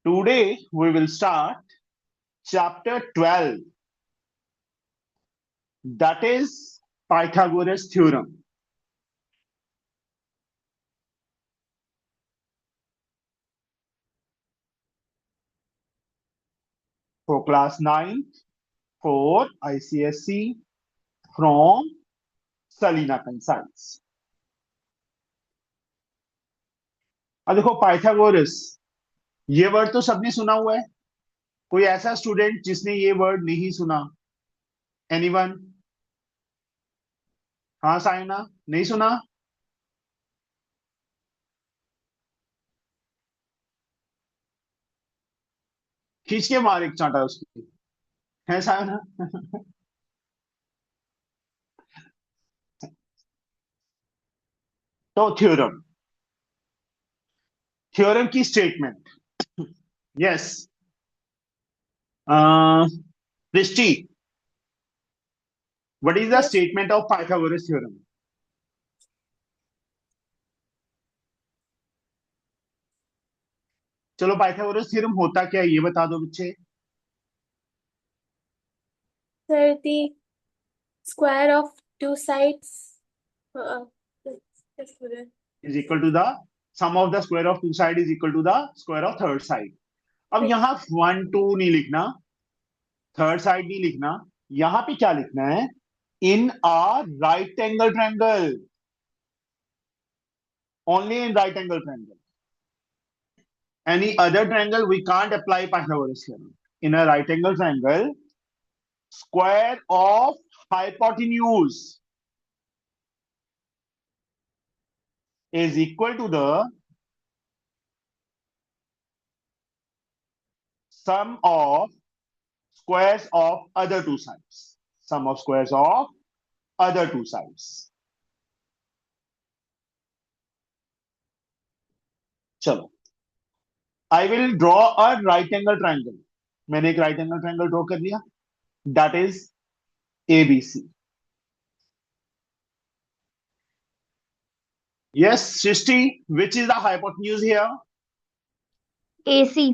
Today we will start chapter 12, that is Pythagoras theorem. For class 9 for ICSC from Salina Consults. अब देखो Pythagoras, ये word तो सबने सुना हुआ है. कोई ऐसा स्टूडेंट जिसने ये वर्ड नहीं सुना? एनीवन? हाँ साइना, नहीं सुना? खींच के मार एक चांटा उसकी, है साइना? तो थ्योरम, थ्योरम की स्टेटमेंट. यस दृष्टि, what is the Yes, statement of Pythagoras theorem? चलो पाइथागोरस थ्योरम होता क्या है ये बता दो बच्चे. sir, the square of two sides. Uh, just for the- is equal to the sum of the square of two side is equal to the square of third side. अब Yes, यहाँ 1 2 नहीं लिखना, थर्ड साइड नहीं लिखना. यहाँ पे क्या लिखना है? In a right angle triangle, only in right angle triangle. Any other triangle we can't apply Pythagoras theorem. In a right angle triangle, square of hypotenuse is equal to the sum of squares of other two sides. Sum of squares of other two sides. चलो, I will draw a right angle triangle. मैंने एक right angle triangle draw कर लिया. That is ABC. Yes, Srishti, which is the hypotenuse here? AC.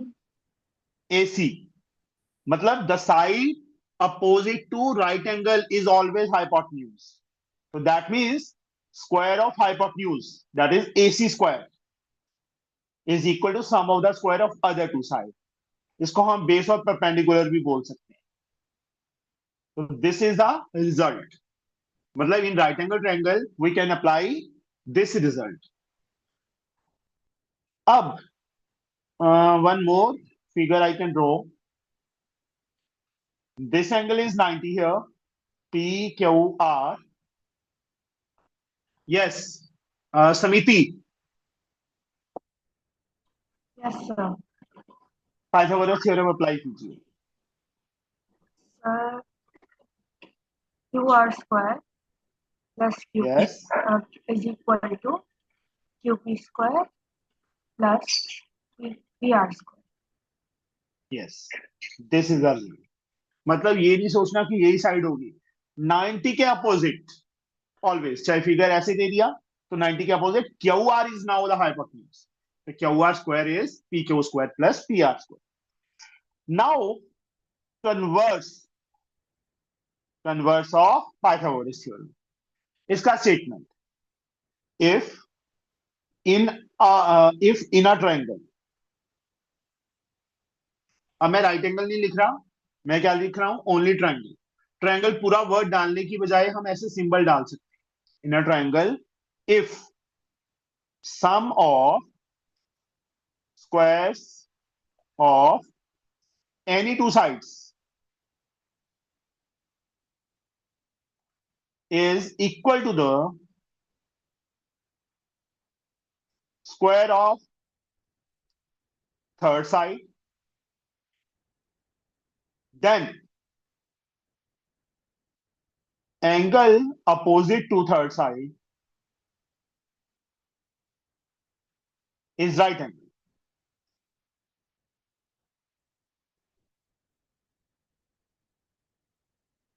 AC. मतलब the side opposite to right angle is always hypotenuse. So that means square of hypotenuse, that is AC square, is equal to sum of the square of other two sides. इसको हम base और perpendicular भी बोल सकते हैं. So this is the result. मतलब in right angle triangle we can apply this result. अब one more figure I can draw. This angle is 90 here, PQR. Yes, Samiti, Yes, sir. Pythagoras theorem apply कीजिए. Sir, QR square plus QP Yes, is equal to QP square plus PR square. yes, this is the limit. मतलब ये नहीं सोचना कि यही side होगी. 90 के opposite always, चाहे फिगर ऐसे दे दिया तो 90 के opposite Q R is now the hypotenuse. तो Q R square is P Q square plus P R square. Now converse, converse of Pythagoras theorem. इसका statement, if in a triangle. अब मैं right angle नहीं लिख रहा, मैं क्या लिख रहा हूं? Only triangle. ट्रायंगल पूरा वर्ड डालने की बजाय हम ऐसे सिंबल डाल सकते हैं. In a triangle, if sum of squares of any two sides is equal to the square of third side, then angle opposite to third side is right angle.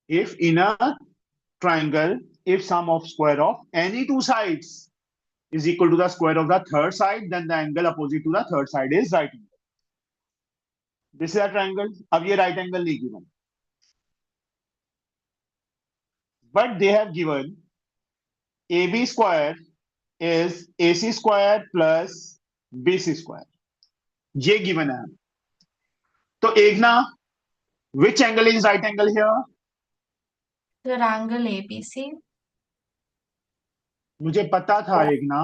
If in a triangle, if sum of square of any two sides is equal to the square of the third side, then the angle opposite to the third side is right angle. This is a triangle. अब ये right angle नहीं given, but they have given A B square is A C square plus B C square. ये given है. तो एक ना, which angle is right angle here? Triangle ABC. मुझे पता था एक ना,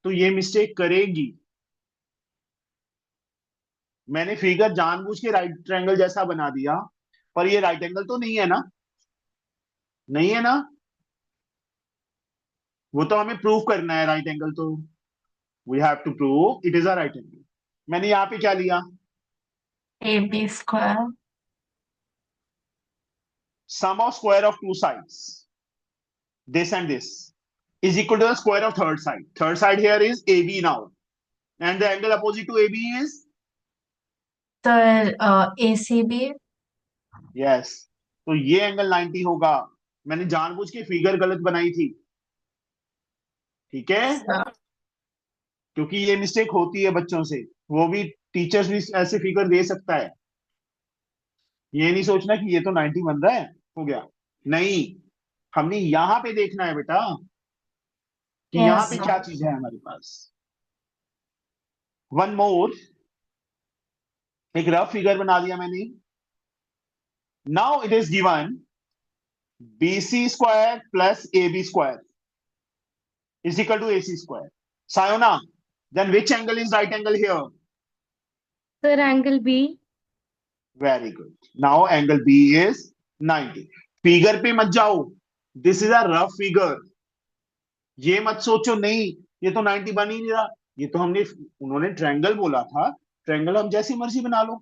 तो ये मिस्टेक करेगी. मैंने फिगर जानबूझ के राइट ट्रायंगल जैसा बना दिया, पर ये राइट एंगल तो नहीं है ना. नहीं है ना. वो तो हमें प्रूव करना है राइट एंगल, तो we have to prove it is a right angle. मैंने यहाँ पे क्या लिया? AB square. Sum of square of two sides, this and this, is equal to the square of third side. Third side here is AB now, and the angle opposite to AB is, So ACB. yes. तो ये angle 90 होगा. मैंने जानबूझ के figure गलत बनाई थी, ठीक है, So, क्योंकि ये मिस्टेक होती है बच्चों से. वो भी, टीचर्स भी ऐसे फिगर दे सकता है. ये नहीं सोचना कि ये तो 90 बन रहा है, हो गया. नहीं, हमने यहां पे देखना है बेटा कि यहाँ yes, पे sir. क्या चीज है हमारे पास. वन मोर, एक रफ फिगर बना दिया मैंने. Now it is given BC square plus AB square is equal to AC square. Sayona, then which angle is right angle here? Sir, angle B. Very good. Now angle B is 90. Figure पे मत जाओ. This is a rough figure. ये मत सोचो नहीं ये तो 90 बन ही नहीं रहा. ये तो हमने, उन्होंने ट्रायंगल बोला था, ट्रायंगल हम जैसी मर्जी बना लो.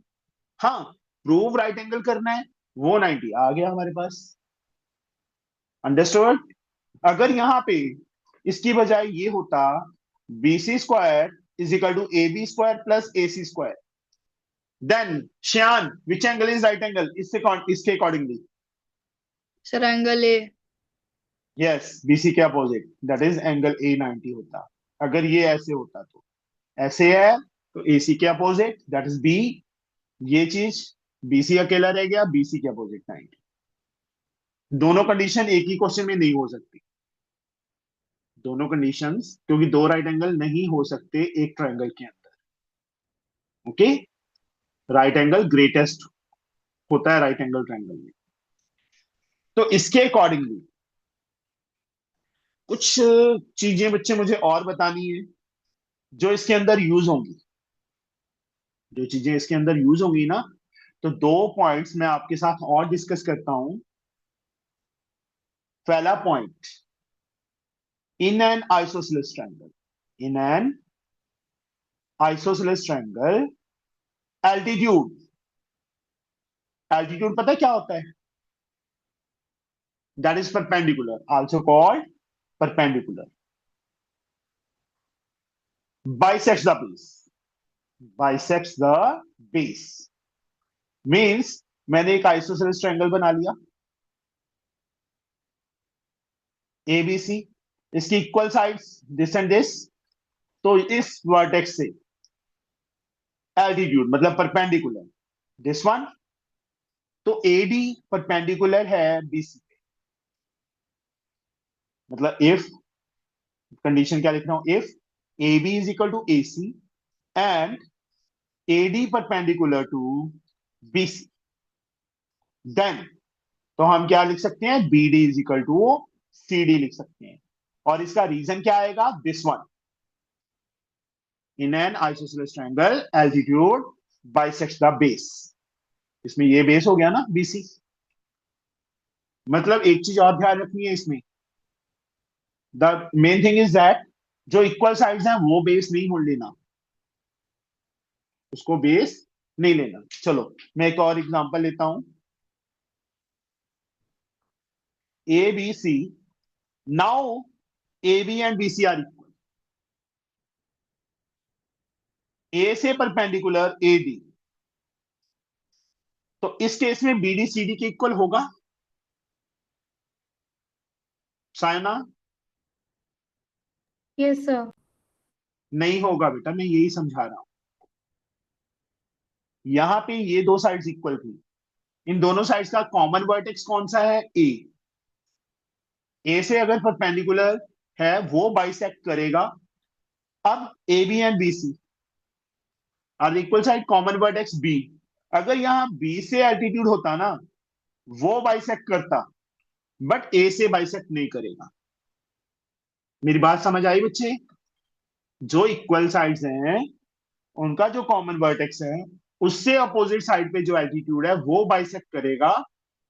हाँ, प्रूव राइट एंगल करना है, वो 90 आ गया हमारे पास. अंडरस्टूड. अगर यहाँ पे इसकी बजाय ये होता BC square is equal to AB square plus AC square, then Shyan which angle is right angle इसके accordingly? Sir angle A. Yes, BC के opposite, that is angle A90 होता. अगर ये ऐसे होता तो, ऐसे है तो AC के अपोजिट दैट इज B. ये चीज BC अकेला रह गया, BC के अपोजिट 90. दोनों कंडीशन एक ही क्वेश्चन में नहीं हो सकती. दोनों कंडीशंस, क्योंकि दो राइट एंगल नहीं हो सकते एक ट्रायंगल के अंदर. ओके. राइट एंगल ग्रेटेस्ट होता है राइट एंगल ट्रायंगल में. तो इसके अकॉर्डिंगली कुछ चीजें बच्चे मुझे और बतानी है जो इसके अंदर यूज होंगी. जो चीजें इसके अंदर यूज होंगी ना, तो दो पॉइंट्स मैं आपके साथ और डिस्कस करता हूं. पहला point, in an isosceles triangle, in an isosceles triangle, altitude. Altitude पता है क्या होता है? That is perpendicular, also called perpendicular. bisects the base, bisects the base means मैंने एक आइसोसेलेस ट्रायंगल बना लिया ABC, इसकी equal sides this and this. तो इस वर्टेक्स से एल्टीट्यूड मतलब परपेंडिकुलर दिस वन, तो AD परपेंडिकुलर है BC पे. मतलब इफ, कंडीशन क्या लिख रहा हूं, if AB is equal to AC and AD perpendicular to BC, then तो हम क्या लिख सकते हैं, BD is equal to CD लिख सकते हैं. और इसका रीजन क्या आएगा, this one, in an isosceles triangle altitude bisects the base. इसमें ये बेस हो गया ना BC. मतलब एक चीज और ध्यान रखनी है इसमें, the main thing is that जो इक्वल साइड्स हैं वो बेस नहीं हो लेना, उसको बेस नहीं लेना. चलो मैं एक और एग्जांपल लेता हूं. ABC, now AB and BC are equal. A से परपेंडिकुलर AD, तो इस केस में BD CD के इक्वल होगा सायना? Yes, sir. नहीं होगा बेटा, मैं यही समझा रहा हूं. यहां पे ये दो साइड्स इक्वल थी, इन दोनों साइड्स का कॉमन वर्टेक्स कौन सा है? ए से अगर परपेंडिकुलर है वो बाइसेक्ट करेगा। अब A B and B C are equal side, common vertex B. अगर यहाँ बी से एल्टीट्यूड होता ना, वो बाइसेक्ट करता, बट ए से बाइसेक्ट नहीं करेगा। मेरी बात समझ आई बच्चे? जो इक्वल साइड्स हैं उनका जो कॉमन वर्टेक्स है उससे अपोजिट साइड पे जो एल्टीट्यूड है वो बाइसेक्ट करेगा,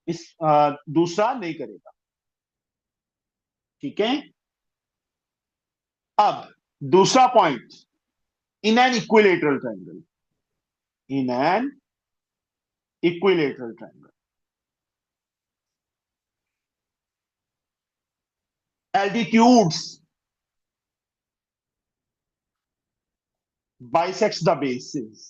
दूसरा नहीं करेगा। ठीक है। अब दूसरा point, in an equilateral triangle, in an equilateral triangle altitudes bisects the bases।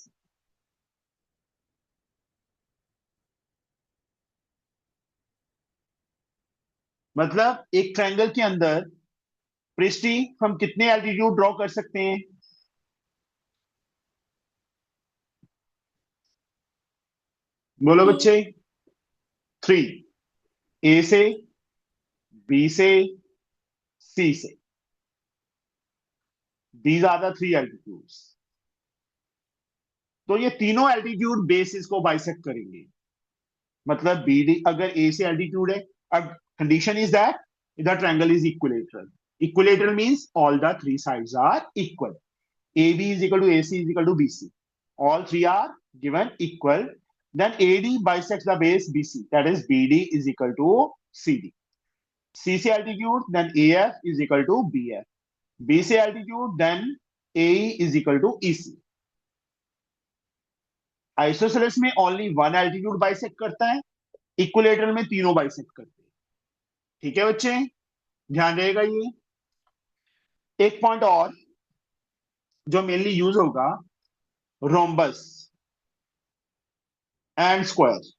मतलब एक ट्रायंगल के अंदर पृष्ठी हम कितने एल्टीट्यूड ड्रॉ कर सकते हैं? बोलो बच्चे। 3, ए से, बी से, सी से। These are the 3 altitudes. तो ये तीनों एल्टीट्यूड बेसिस को बाइसेक्ट करेंगे। मतलब बी डी, अगर ए से एल्टीट्यूड है, अब condition is that the triangle is equilateral. Equilateral means all the 3 sides are equal. AB is equal to AC is equal to BC. All three are given equal. Then AD bisects the base BC. That is BD is equal to CD. CC altitude, then AF is equal to BF. BC altitude, then AE is equal to EC. Isosceles में only one altitude bisect करता है, equilateral में तीनों bisect करते हैं। ठीक है बच्चे, ध्यान रहेगा ये। एक पॉइंट और जो मेनली यूज होगा, रोम्बस एंड स्क्वायर।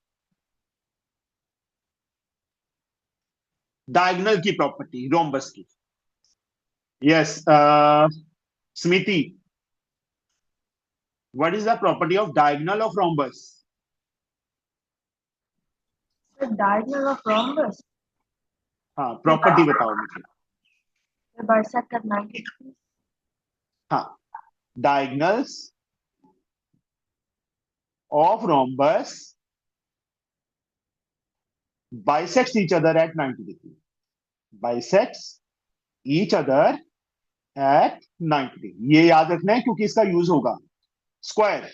डायगोनल की प्रॉपर्टी रोम्बस की। Yes, Smiti, what is the property of diagonal of rhombus? The diagonal of rhombus. हाँ, प्रॉपर्टी बताओ मुझे। The bisect at 90 degrees. हाँ, diagonals of rhombus bisects each other at 90 degree, bisects each other at 90 degree। ये याद रखना है क्योंकि इसका यूज होगा। स्क्वायर,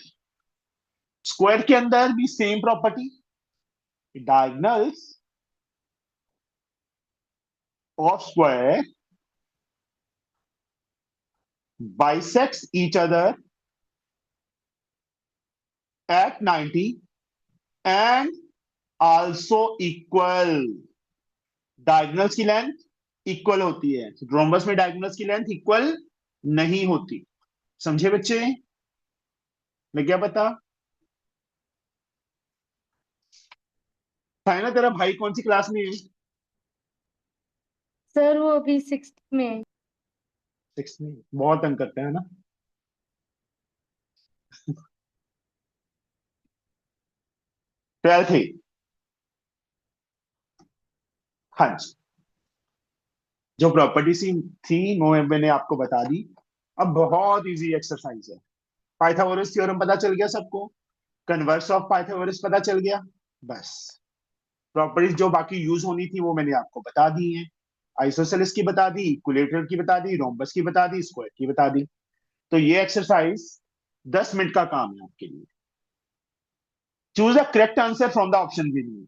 स्क्वायर के अंदर भी same property, diagonals of square bisects each other at 90 and also equal। Diagonals की लेंथ इक्वल होती है, रोम्बस में डायगोनल्स की लेंथ इक्वल नहीं होती। समझे बच्चे? मैं क्या बता था ना, तेरा भाई कौन सी क्लास में है? सर वो अभी 6th में है। 6 में। बहुत तंग करते हैं ना। 12th है। हाँ जी, जो प्रॉपर्टी सी थी वो मैंने आपको बता दी। अब बहुत इजी एक्सरसाइज है। पाइथागोरस थ्योरम पता चल गया सबको, कन्वर्स ऑफ पाइथागोरस पता चल गया। बस प्रॉपर्टीज जो बाकी यूज होनी थी वो मैंने आपको बता दी है। आइसोसेलेस की बता दी, इक्विलेटरल की बता दी, रोम्बस की बता दी, स्क्वायर की बता दी। तो ये एक्सरसाइज 10 मिनट का काम है आपके लिए। Choose the correct answer from the option given.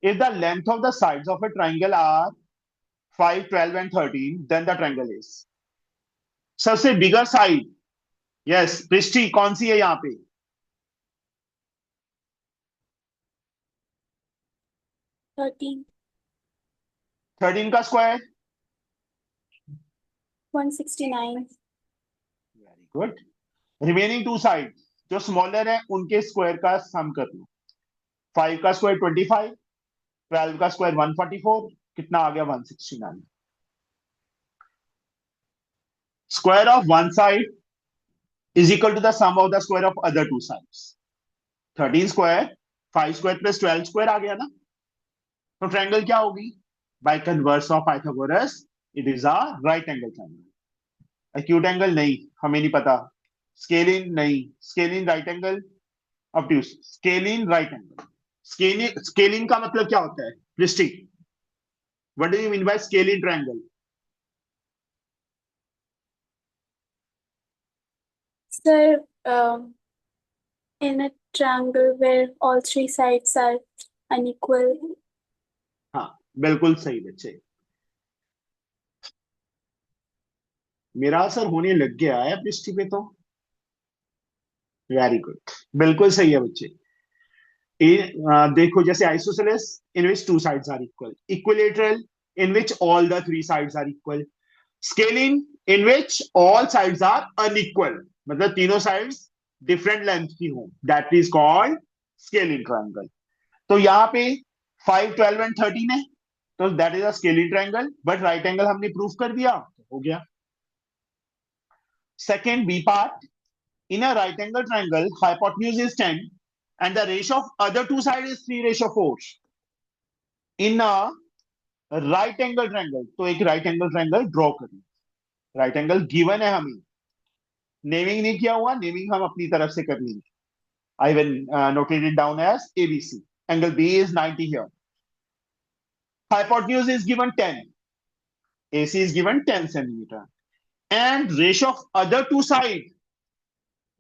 If the length of the sides of a triangle are 5, 12 and 13, then the triangle is। सबसे बिगर साइड, यस पृष्ठी कौन सी है यहाँ पे? 13, 13 का square. 169, very good. Remaining to side जो smaller है उनके स्क्वायर का सम कर लो। 5 का स्क्वायर 25, 12 का स्क्वायर 144, कितना आ गया? 169। Square of one side is equal to the sum of the square of other two sides. 13 square 5 square plus 12 square आ गया ना। तो ट्रायंगल क्या होगी? By converse of Pythagoras it is a right angle triangle. Acute angle नहीं, हमें नहीं पता। स्केलिन नहीं, scalene right angle. Obtuse, scalene right angle. Scalene का मतलब क्या होता है? Prishti. What do you mean by scalene triangle? Sir, in a triangle where all three sides are unequal. हाँ, बिल्कुल सही बच्चे, मेरा असर होने लग गया है पृष्ठी पे तो। वेरी गुड, बिल्कुल सही है बच्चे। देखो जैसे isosceles in which two sides are equal, equilateral in which all the three sides are equal, scalene in which all sides are unequal, मतलब तीनों साइड्स डिफरेंट लेंथ की हो, that is called scalene triangle. तो यहाँ पे 5 12 and 13 है, तो that is a scalene triangle, but right angle हमने प्रूफ कर दिया, हो गया। Second B part, in a right angle triangle hypotenuse is 10 and the ratio of other two sides is 3:4 in a right angle triangle। तो एक right angle triangle draw करें। right angle given है हमें, naming नहीं किया हुआ, naming हम अपनी तरफ से कर लेंगे। I will notate it down as ABC। angle B is 90 here, hypotenuse is given 10, AC is given 10 centimeter and ratio of other two sides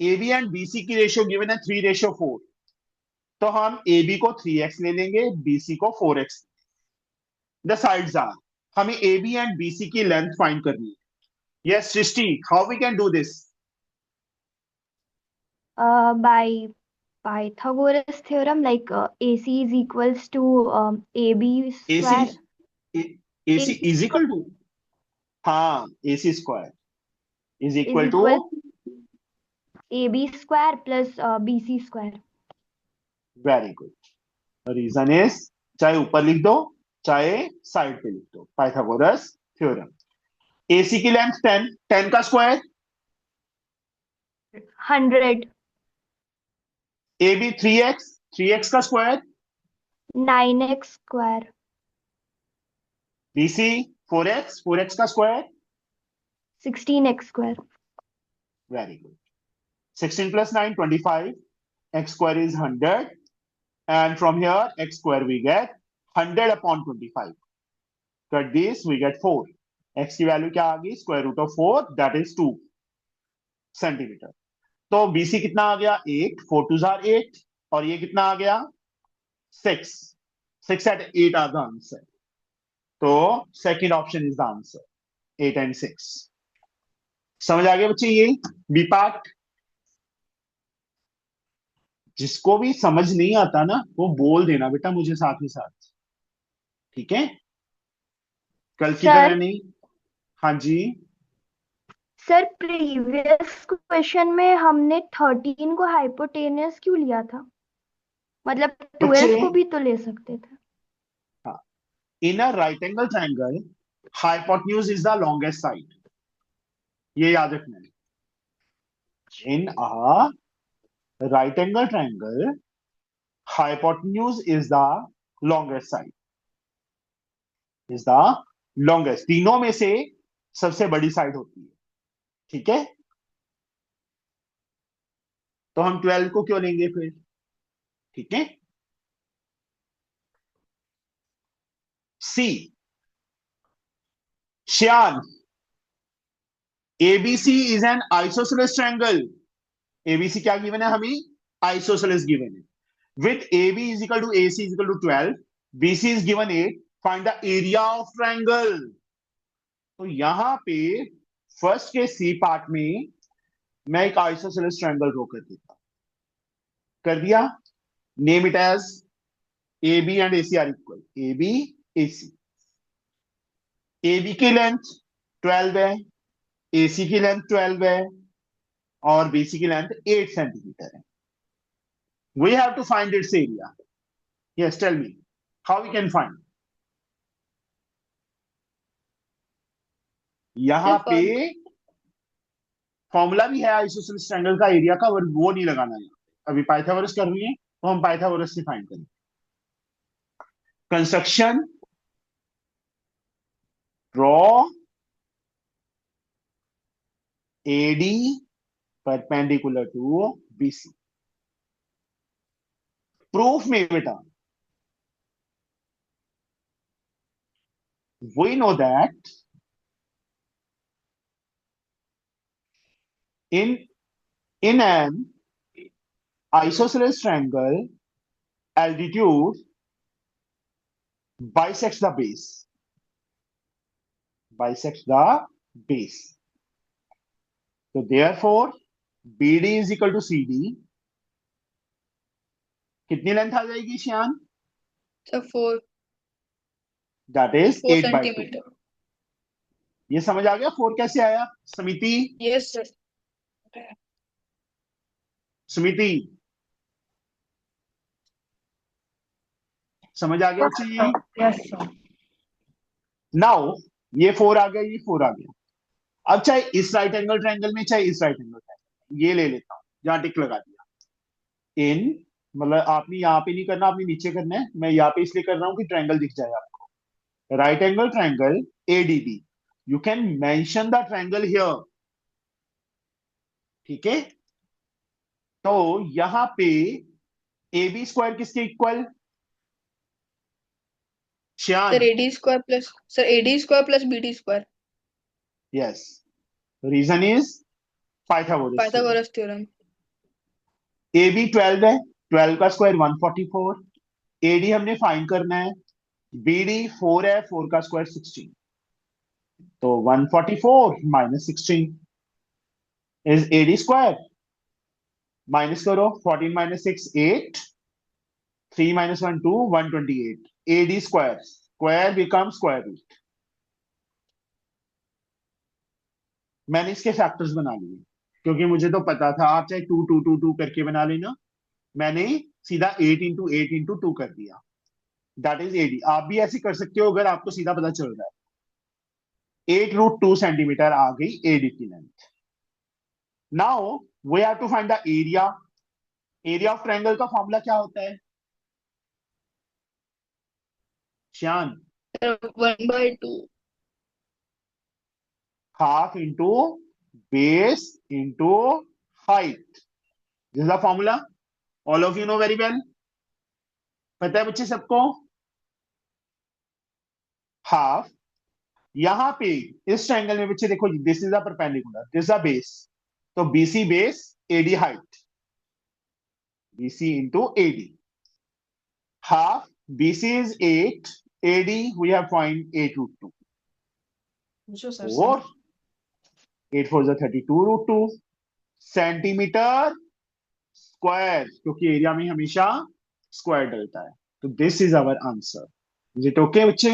AB and BC की रेशियो गिवन है 3:4। तो हम AB को 3x ले लेंगे, BC को 4x। The sides are, हमें AB and BC की लेंथ फाइंड करनी है। Yes Srishti, how we can do this? By Pythagoras theorem, like AC is equals to AB AC square. AC is equal to, हाँ AC square is is equal to, equal to AB square plus BC square. Very good. Reason is, चाहे ऊपर लिख दो चाहे side पे लिख दो, Pythagoras theorem. AC की लेंथ 10, 10 का स्क्वायर 100. AB 3x, 3x का square 9x square. BC 4x, 4x का square 16x square. Very good. 16 plus 9 25, x square is 100 and from here x square we get 100 upon 25, cut this we get 4, x की value क्या आ गई? Square root of 4 that is 2 centimetre. तो BC कितना आ गया? 8, 4 2 are 8 और ये कितना आ गया? 6, 6 एट 8 आर द आंसर। तो second option is the answer, 8 and 6। समझ आ गया बच्चे? ये बी पार्ट। जिसको भी समझ नहीं आता ना वो बोल देना बेटा मुझे साथ ही साथ, ठीक है? कल की तरह सर नहीं। हाँ जी, सर प्रीवियस क्वेश्चन में हमने 13 को हाइपोटेनस क्यों लिया था? मतलब 12 को बच्चे भी तो ले सकते थे। In a right angle triangle hypotenuse is the longest side, ये याद रखना है। In a right angle triangle hypotenuse is the longest side, is the longest, तीनों में से सबसे बड़ी साइड होती है, ठीक है? तो हम 12 को क्यों लेंगे फिर? ठीक है। See, Shyan, ABC is an isosceles triangle. ABC क्या गिवन है हमें? आइसोसेलेस गिवन है। With AB is equal to AC is equal to 12, BC is given 8, find the area of triangle. तो यहां पे फर्स्ट के सी पार्ट में मैं एक आइसोसेलेस ट्रायंगल ड्रॉ कर देता, कर दिया। Name it as AB and AC are equal, AB AC। AB की लेंथ 12 है, AC की लेंथ 12 है और BC की लेंथ 8 सेंटीमीटर है। We have to find its area. Yes, tell me how we can find. यहां सिर्फ पे फॉर्मूला भी है आइसोसेलेस ट्रायंगल का एरिया का, और वो नहीं लगाना है। अभी पाइथागोरस कर रही है तो हम पाइथागोरस से फाइंड करेंगे। Construction, draw AD perpendicular to BC. Proof में बेटा we know that in an isosceles triangle, altitude bisects the base, so therefore BD is equal to CD। कितनी लेंथ आ जाएगी Shyan? Sir 4 that is 8 by 2। Centimetre. ये समझ आ गया 4 कैसे आया? समिति, यस सर। समिति समझ आ गया बच्चे ये? Yes sir. नाउ ये 4 आ गया, ये 4 आ गया। अब चाहे इस राइट एंगल ट्रायंगल में, चाहे इस राइट एंगल ट्रायंगल, ये ले लेता हूं, जहां टिक लगा दिया। इन मतलब आपने यहाँ पे नहीं करना, आपने नीचे करना है। मैं यहाँ पे इसलिए कर रहा हूँ कि ट्रायंगल दिख जाए आपको। Right angle triangle ADB, you can mention the triangle here, ठीक है? तो यहां पे ए बी स्क्वायर किसके इक्वल? Shyan? Sir AD square plus BD square. Yes, reason is Pythagoras theorem. Pythagoras theorem. A B 12 है, 12 का स्क्वायर 144। एडी हमने फाइंड करना है, बीडी 4 है, 4 का स्क्वायर 16। तो 144 minus 16 is AD square. Minus करो, 14 minus 6 8, 3 minus 1 2, 128। AD square, square become square root. मैंने इसके फैक्टर्स बना लिए क्योंकि मुझे तो पता था, आप चाहे 2 2 2 2 करके बना लेना, मैंने सीधा 8 इंटू 8 इंटू 2 कर दिया। That is AD. आप भी ऐसे कर सकते हो अगर आपको सीधा पता चल रहा है। 8√2 सेंटीमीटर आ गई एडी की length. Now we have to find the area. Area of triangle का फॉर्मूला क्या होता है Shyan? Sir 1/2। Half into base into height, this is the formula. All of you know very well. पता है बच्चे सबको? हाफ, यहां पे इस ट्रायंगल में बच्चे देखो, this is the perpendicular, this the base, तो BC base AD height, BC into AD. Half BC is 8, AD we have find 8√2, और 8 4 जा 32√2 सेंटीमीटर स्क्वायर, क्योंकि एरिया में हमेशा स्क्वायर डलता है। तो this is our answer. Is it okay बच्चे?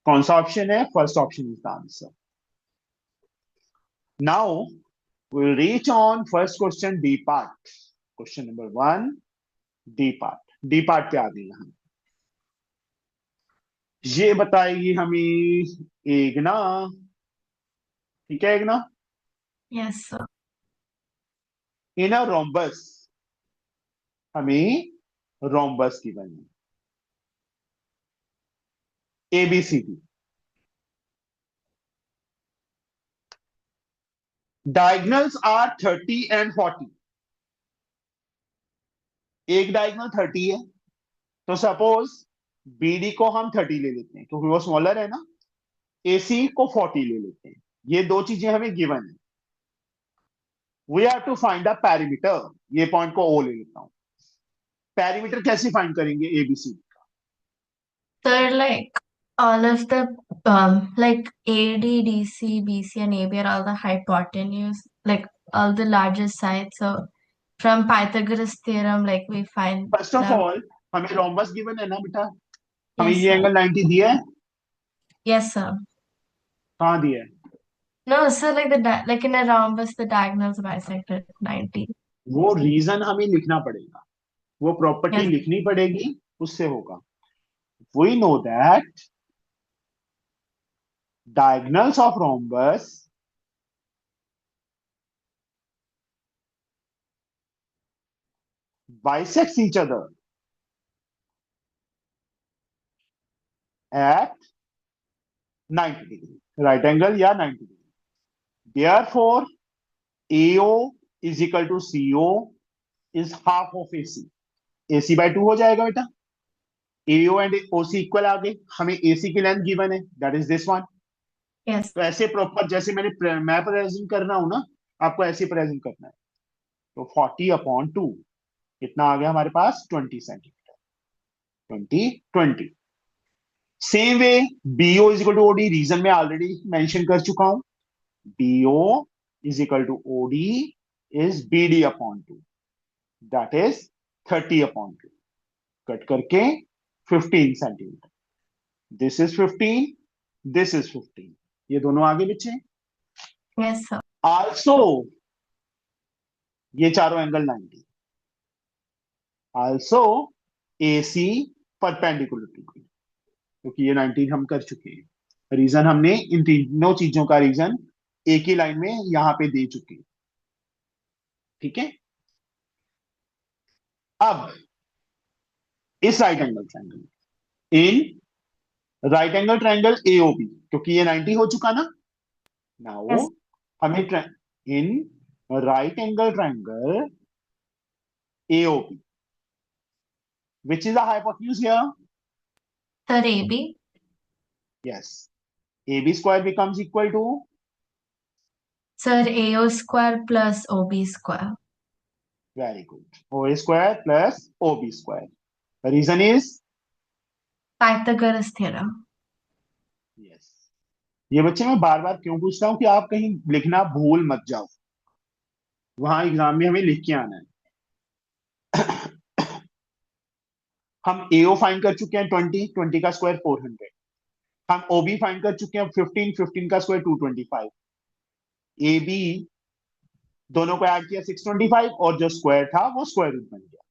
कौन सा ऑप्शन है? First option is the answer. Now we'll reach on first question, D part. Question number 1, D part. D part पे आ गए हम। ये बताएगी हमें एकना, ठीक है एकना? Yes sir. In a rhombus, हमें रोम्बस की बनी ABCD। Diagonals are 30 and 40। एक डायगनल 30 है, तो सपोज BD को हम 30 ले लेते हैं क्योंकि वो स्मॉलर है ना। AC को 40 ले लेते हैं। ये दो चीजें हमें गिवन है। We have to find the parameter. ये पॉइंट को O ले लेता हूं। पैरामीटर कैसे फाइंड करेंगे ABCD? Sir, like all of the like AD, DC, BC, and AB are all the hypotenuse, like all the largest sides. So from Pythagoras theorem, like we find first of them. All हमें rhombus given है ना बेटा? हमें Yes, ये sir. Angle 90 दिया है। Yes, sir. कहाँ दिया है? No, sir, like like in a rhombus, the diagonals bisect at 90. वो रीजन हमें लिखना पड़ेगा, वो प्रॉपर्टी Yes. लिखनी पड़ेगी, उससे होगा। We know that diagonals of rhombus, diagonals of rhombus bisects each other at 90 degree, right angle या 90 degree. Therefore, AO is equal to CO is half of AC. AC by 2 हो जाएगा बेटा. AO and OC equal आ गए. हमें AC की length given है, that is this one. Yes. तो ऐसे प्रॉपर जैसे मैं प्रेजेंट कर रहा हूं ना, आपको ऐसे प्रेजेंट करना है. तो 40/2 कितना आ गया हमारे पास? 20 centimetre. 20. Same way BO is equal to OD, reason में ऑलरेडी मेंशन कर चुका हूं. BO is equal to OD is BD/2. That is 30/2. Cut करके 15 centimetre. This is 15. This is 15. ये दोनों आगे पीछे. Yes, sir. Also, ये चारों angle 90. Also, AC perpendicular to B, क्योंकि ये 19 हम कर चुके हैं. रीजन हमने इन तीनों चीजों का रीजन एक ही लाइन में यहां पे दे चुके हैं. ठीक है. अब इस right angle triangle in right angle triangle AOB, क्योंकि ये 90 हो चुका ना. Now Yes. हमें इन right angle triangle AOB, which is the hypotenuse here? Sir, AB. Yes. AB square becomes equal to, Sir, AO square plus OB square. very good, OA square plus OB square. The reason is, Pythagoras theorem. yes. ये बच्चे मैं बार बार क्यों पूछ रहा हूं कि आप कहीं लिखना भूल मत जाओ. वहां एग्जाम में हमें लिख के आना है. हम AO फाइंड कर चुके हैं 20 का स्क्वायर 400. हम OB फाइंड कर चुके हैं 15 का स्क्वायर 225. AB दोनों को ऐड किया 625, और जो स्क्वायर था वो स्क्वायर रूट बन गया.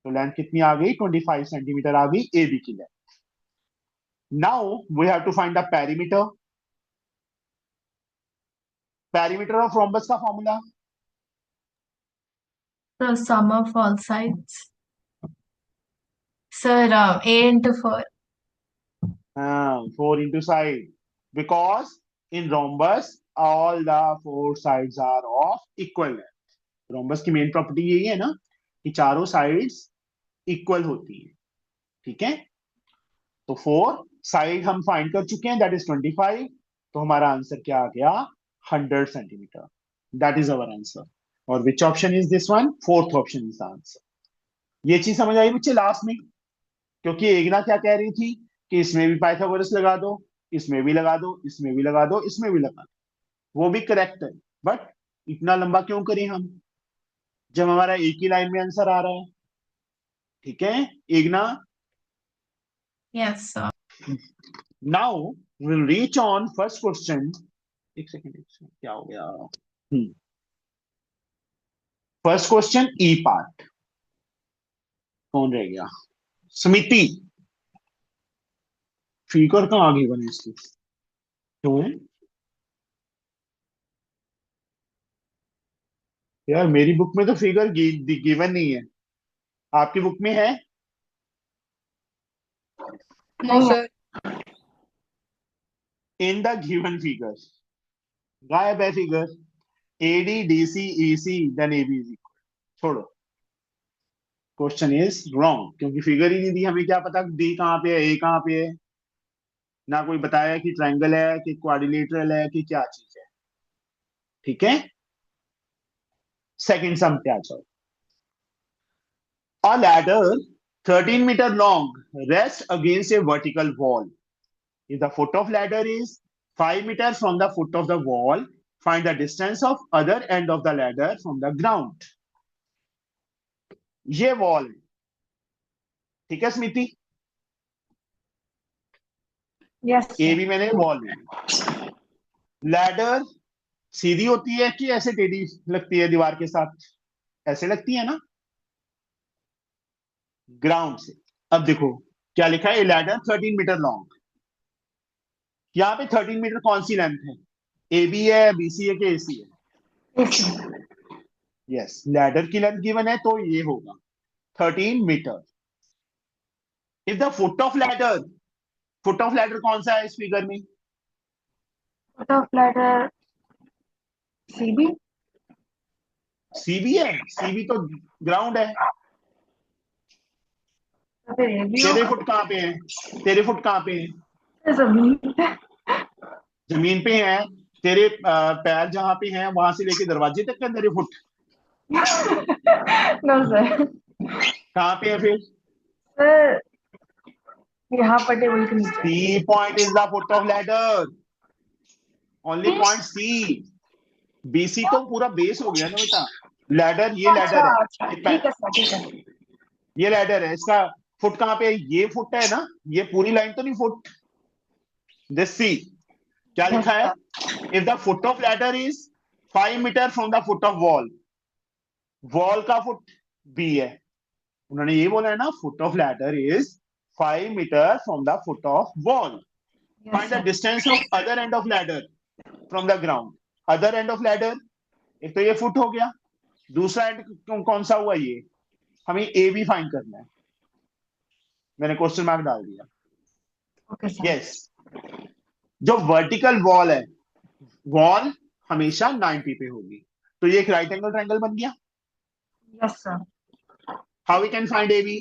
तो लेंथ कितनी आ गई? 25 सेंटीमीटर आ गई AB की length. Now we have to find the perimeter. Perimeter of rhombus का formula, So sum of all sides. Sir, A into 4. 4 into side, because in rhombus all the 4 sides are of equal length. Rhombus की main property यही है ना कि चारों sides equal होती है. ठीक है. तो 4 साइड हम फाइंड कर चुके हैं, दैट इज 25. तो हमारा आंसर क्या आ गया? 100 centimetre. That is our answer. और which option is this one? Fourth option is the answer. ये चीज समझ आई बच्चे लास्ट में? क्योंकि एकना क्या कह रही थी कि इसमें भी पाइथागोरस लगा दो, इसमें भी लगा दो, इसमें भी लगा दो, इसमें भी लगा दो. वो भी करेक्ट है, बट इतना लंबा क्यों करें हम जब हमारा एक ही लाइन में आंसर आ रहा है. ठीक है एकना. Yes, sir. Now will reach on first question. एक सेकेंड, क्या हो गया? फर्स्ट क्वेश्चन ई पार्ट. कौन रह गया? स्मिति. फिगर कहाँ आगे बने इसकी? क्यों है यार? मेरी बुक में तो फिगर गिवन नहीं है. आपकी बुक में है? No, sir. In the given figure गायब है figure. AD DC EC then AB is equal. छोड़ो, क्वेश्चन इज रॉन्ग, क्योंकि फिगर ही नहीं दी. हमें क्या पता डी कहाँ पे है, ए कहाँ पे है? ना कोई बताया कि ट्रायंगल है कि क्वाड्रिलेटरल है कि क्या चीज है. ठीक है. सेकंड सम पे आ जाओ. A ladder 13 meter long rests against a vertical wall. If the foot of ladder is 5 meters from the foot of the wall, find the distance of other end of the ladder from the ground. ये wall है. ठीक है Smiti? Yes ए भी मैंने wall में. Ladder सीधी होती है कि ऐसे टेढ़ी लगती है दीवार के साथ? ऐसे लगती है ना, ग्राउंड से. अब देखो क्या लिखा है, लैडर 13 मीटर लॉन्ग. यहाँ पे 13 मीटर कौन सी लेंथ है? AB है, BC है कि AC है? यस, लैडर की लेंथ गिवन है तो ये होगा 13 metre. If the foot of ladder कौन सा है इस फिगर में? Foot of ladder CB. CB है, सीबी तो ग्राउंड है। तो फिर ये भी तेरे होगा। फुट कहाँ पे है? तेरे फुट कहाँ पे है? जमीन। जमीन पे है। तेरे पैर जहां पे हैं वहां से लेके दरवाजे तक का तेरे फुट नो सर। कहाँ पे है फिर? सर यहाँ पर टेबल के नीचे। C point is the foot of ladder, only point C. BC तो पूरा बेस हो गया ना बेटा। लैडर, ये अच्छा लैडर है, अच्छा, ये ठीक है सर, ठीक है। ये लैडर है, इसका फुट कहाँ पे है? ये फुट है ना, ये पूरी लाइन तो नहीं फुट। दिस सी क्या यस लिखा है? Sir. If the foot of ladder is 5 metre from the foot of wall, wall का फुट बी है। उन्होंने ये बोला है ना, foot of ladder is 5 metre from the foot of wall. Yes find the sir. Distance of other end of ladder from the ground. Other end of ladder, एक तो ये फुट हो गया, दूसरा एंड कौन सा हुआ? ये हमें ए बी फाइंड करना है। मैंने क्वेश्चन मार्क डाल दिया। Okay sir. यस, जो वर्टिकल वॉल है, वॉल हमेशा 90 पे होगी, तो ये एक राइट एंगल ट्रायंगल बन गया। Yes sir. How we can find A B?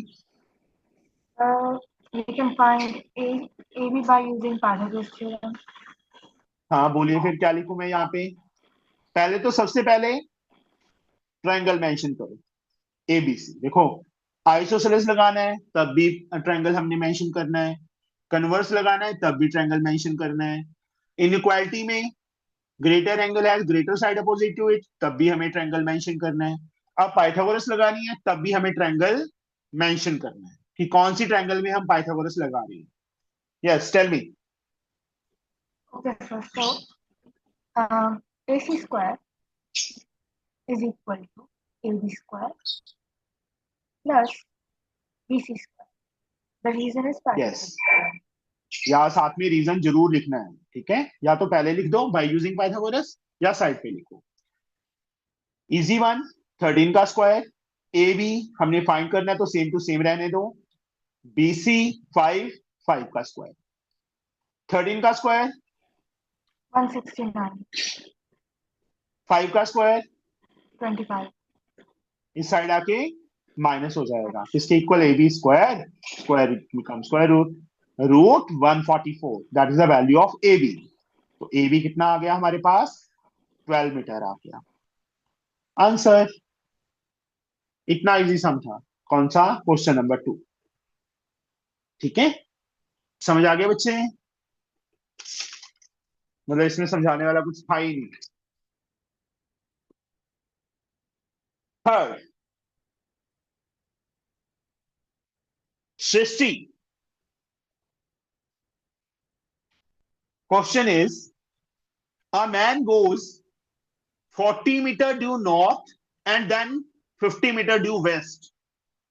We can find AB by using Pythagoras theorem. हाँ बोलिए, फिर क्या लिखूं मैं यहाँ पे? पहले तो सबसे पहले ट्रायंगल मेंशन करो, एबीसी। देखो, आइसोसेलेस लगाना है तब भी ट्रायंगल हमने मेंशन करना है, कन्वर्स लगाना है तब भी ट्रायंगल मेंशन करना है, इनइक्वालिटी में greater angle has greater side opposite to it तब भी हमें ट्रायंगल मेंशन करना है। अब पाइथागोरस लगानी है तब भी हमें ट्रायंगल मेंशन करना है कि कौन सी ट्रायंगल में हम पाइथागोरस लगा रहे हैं। Yes, tell me. Okay, sir. So, AC square is equal to AB square plus BC square. The reason is Pythagoras yes, theorem. या साथ में रीजन जरूर लिखना है, ठीक है? या तो पहले लिख दो बाय यूजिंग पाइथागोरस, या साइड पे लिखो। इजी वन, 13 का स्क्वायर। ए बी हमने फाइंड करना है तो सेम टू सेम रहने दो। बीसी 5, 5 का स्क्वायर। 13 का स्क्वायर 169, 5 का स्क्वायर 25. इस साइड आके माइनस हो जाएगा, किसके इक्वल? A B square, square become square root, root 144, that is the value of A B. तो ए बी कितना आ गया हमारे पास? 12 मीटर आ गया आंसर। इतना इजी सम था। कौन सा? Question number 2। ठीक है, समझ आ गया बच्चे? मतलब इसमें समझाने वाला कुछ था ही नहीं। Third, Srishti, question is a man goes 40 meter due north and then 50 meter due west.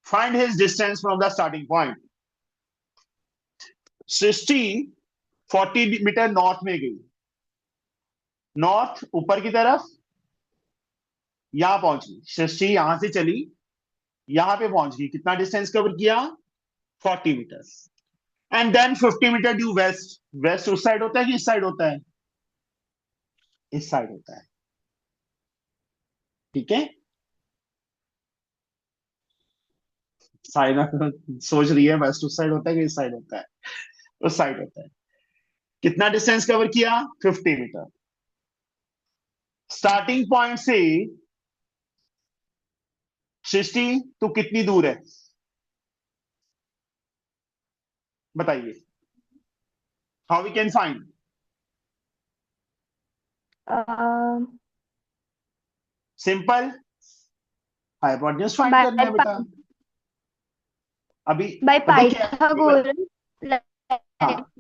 Find his distance from the starting point. Srishti 40 metre north में गई, नॉर्थ ऊपर की तरफ, यहां पहुंच गई। सृष्टि यहां से चली, यहां पे पहुंच गई, कितना डिस्टेंस कवर किया? 40 metre. And then 50 metre due west. West उस साइड होता है कि इस साइड होता है? इस साइड होता है, ठीक है? साइड सोच रही है वेस्ट उस साइड होता है कि इस साइड होता है? उस साइड होता है। कितना डिस्टेंस कवर किया? 50 मीटर। स्टार्टिंग पॉइंट से सृष्टि तो कितनी दूर है बताइए? How we can find? Simple, hypotenuse find by करना है बेटा। अभी by अभी क्या है? Pythagoras, हाँ,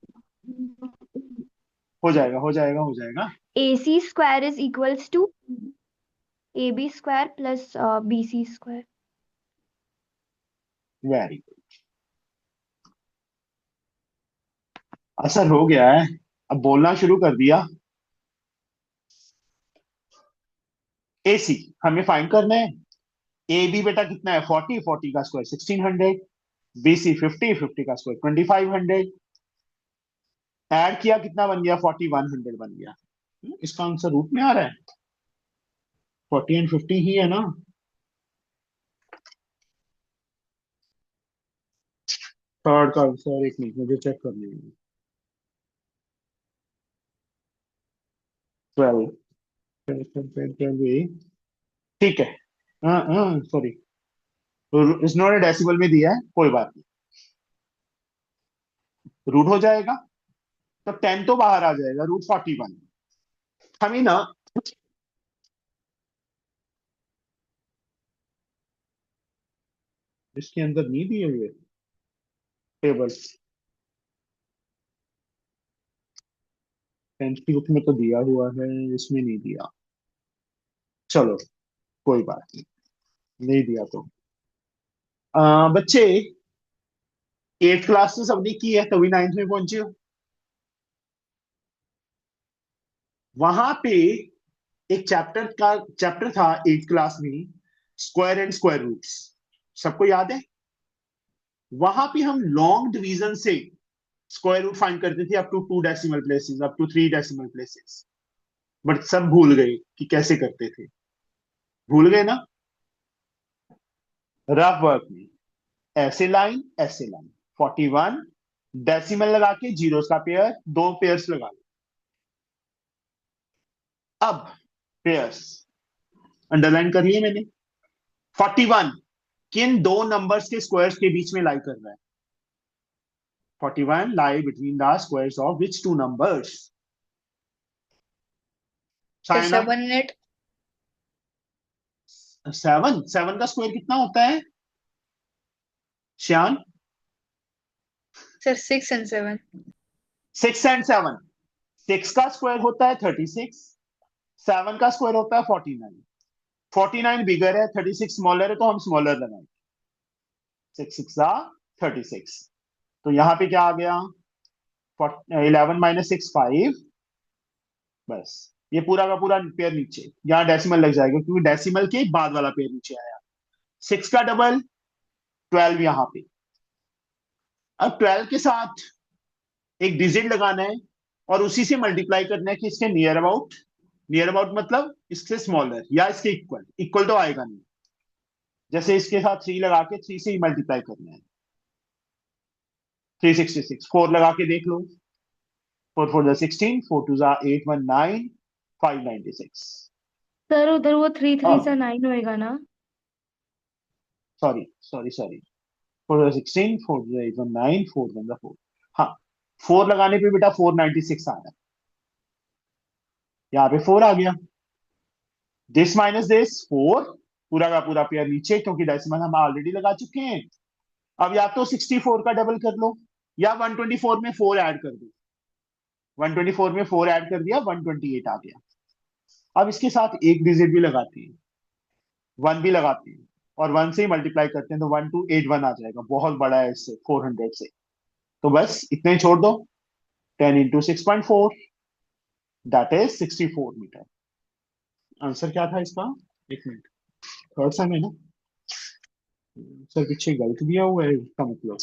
हो जाएगा हो जाएगा हो जाएगा। AC square is equals to AB square plus BC square. Very good, असर हो गया है, अब बोलना शुरू कर दिया। एसी हमें फाइंड करना है, ए बी बेटा कितना है 40, 40 का स्क्वायर 1600, बी सी 50, 50 का स्क्वायर 2500, ऐड किया कितना बन गया 4100 बन गया। इसका आंसर रूट में आ रहा है, 40 एंड 50 ही है ना। थर्ड का आंसर एक मिनट मुझे चेक करने दीजिए। 12, ठीक है। हाँ सॉरी, इस नॉट डेसिमल में दिया है, कोई बात नहीं, रूट हो जाएगा तो 10 तो बाहर आ जाएगा, रूट 41। हमें ना इसके अंदर नहीं दिए हुए टेबल, 10th की बुक में तो दिया हुआ है, इसमें नहीं दिया, चलो कोई बात नहीं, नहीं दिया तो बच्चे 8th क्लास से सबने की है तभी 9th में पहुंचे हो। वहां पे एक चैप्टर था 8th क्लास में, स्क्वायर एंड स्क्वायर रूट्स, सबको याद है। वहां पे हम लॉन्ग डिवीजन से स्क्वायर रूट फाइंड करते थे up to 2 decimal places, up to 3 decimal places, but सब भूल गए कि कैसे करते थे, भूल गए ना। रफ वर्क में ऐसे लाइन 41 डेसिमल लगा के जीरोस का पेयर, दो पेयर्स लगा लो। अब पेयर्स अंडरलाइन कर लिए मैंने। 41 किन दो नंबर्स के स्क्वायर्स के बीच में लाई कर रहा है, 41 lie between the squares of which two numbers. Sir Saina 7 and 8। 7 का स्क्वायर कितना होता है श्यान? Sir 6 and 7। 6 एंड 7, 6 का स्क्वायर होता है 36, 7 का स्क्वायर होता है 49। 49 बिगर है, 36 स्मॉलर है, तो हम स्मॉलर लगाएंगे, 6 6 36। तो यहाँ पे क्या आ गया 11 माइनस 6 5, बस ये पूरा का पूरा पेयर नीचे, यहाँ डेसिमल लग जाएगा क्योंकि डेसिमल के बाद वाला पेयर नीचे आया। 6 का डबल 12 यहाँ पे। अब 12 के साथ एक डिजिट लगाना है और उसी से मल्टीप्लाई करना है कि इसके नियर अबाउट मतलब इससे स्मॉलर या इसके इक्वल, इक्वल तो आएगा नहीं, जैसे इसके साथ 3 लगा के 3 से ही मल्टीप्लाई करना है। 366, 4 लगा के देख लो, 4 4 16, 4 2 8 1 9, 596। सर उधर वो 3 3 अब सा 9 होएगा ना। सॉरी 4 16, 4 8 1 9, 4 1 4। हाँ, 4 लगाने पे बेटा 496 आ रहा है, यहाँ पे 4 आ गया, दिस माइनस दिस 4, पूरा का पूरा पेयर नीचे क्योंकि डेसिमल हम ऑलरेडी लगा चुके हैं। अब या तो 64 का डबल कर लो या 124 में 4 ऐड कर दो, 124 में 4 ऐड कर दिया 128 आ गया। अब इसके साथ एक डिजिट भी लगाते हैं, 1 भी लगाते हैं और 1 से ही मल्टीप्लाई करते हैं तो 1281 आ जाएगा, बहुत बड़ा है इससे 400 से, तो बस इतने ही छोड़ दो, 10 into 6.4 that is 64 metre. Answer क्या था इसका, एक मिनट, थर्ड सम है ना सर, पीछे गलत दिया हुआ है इसका मतलब।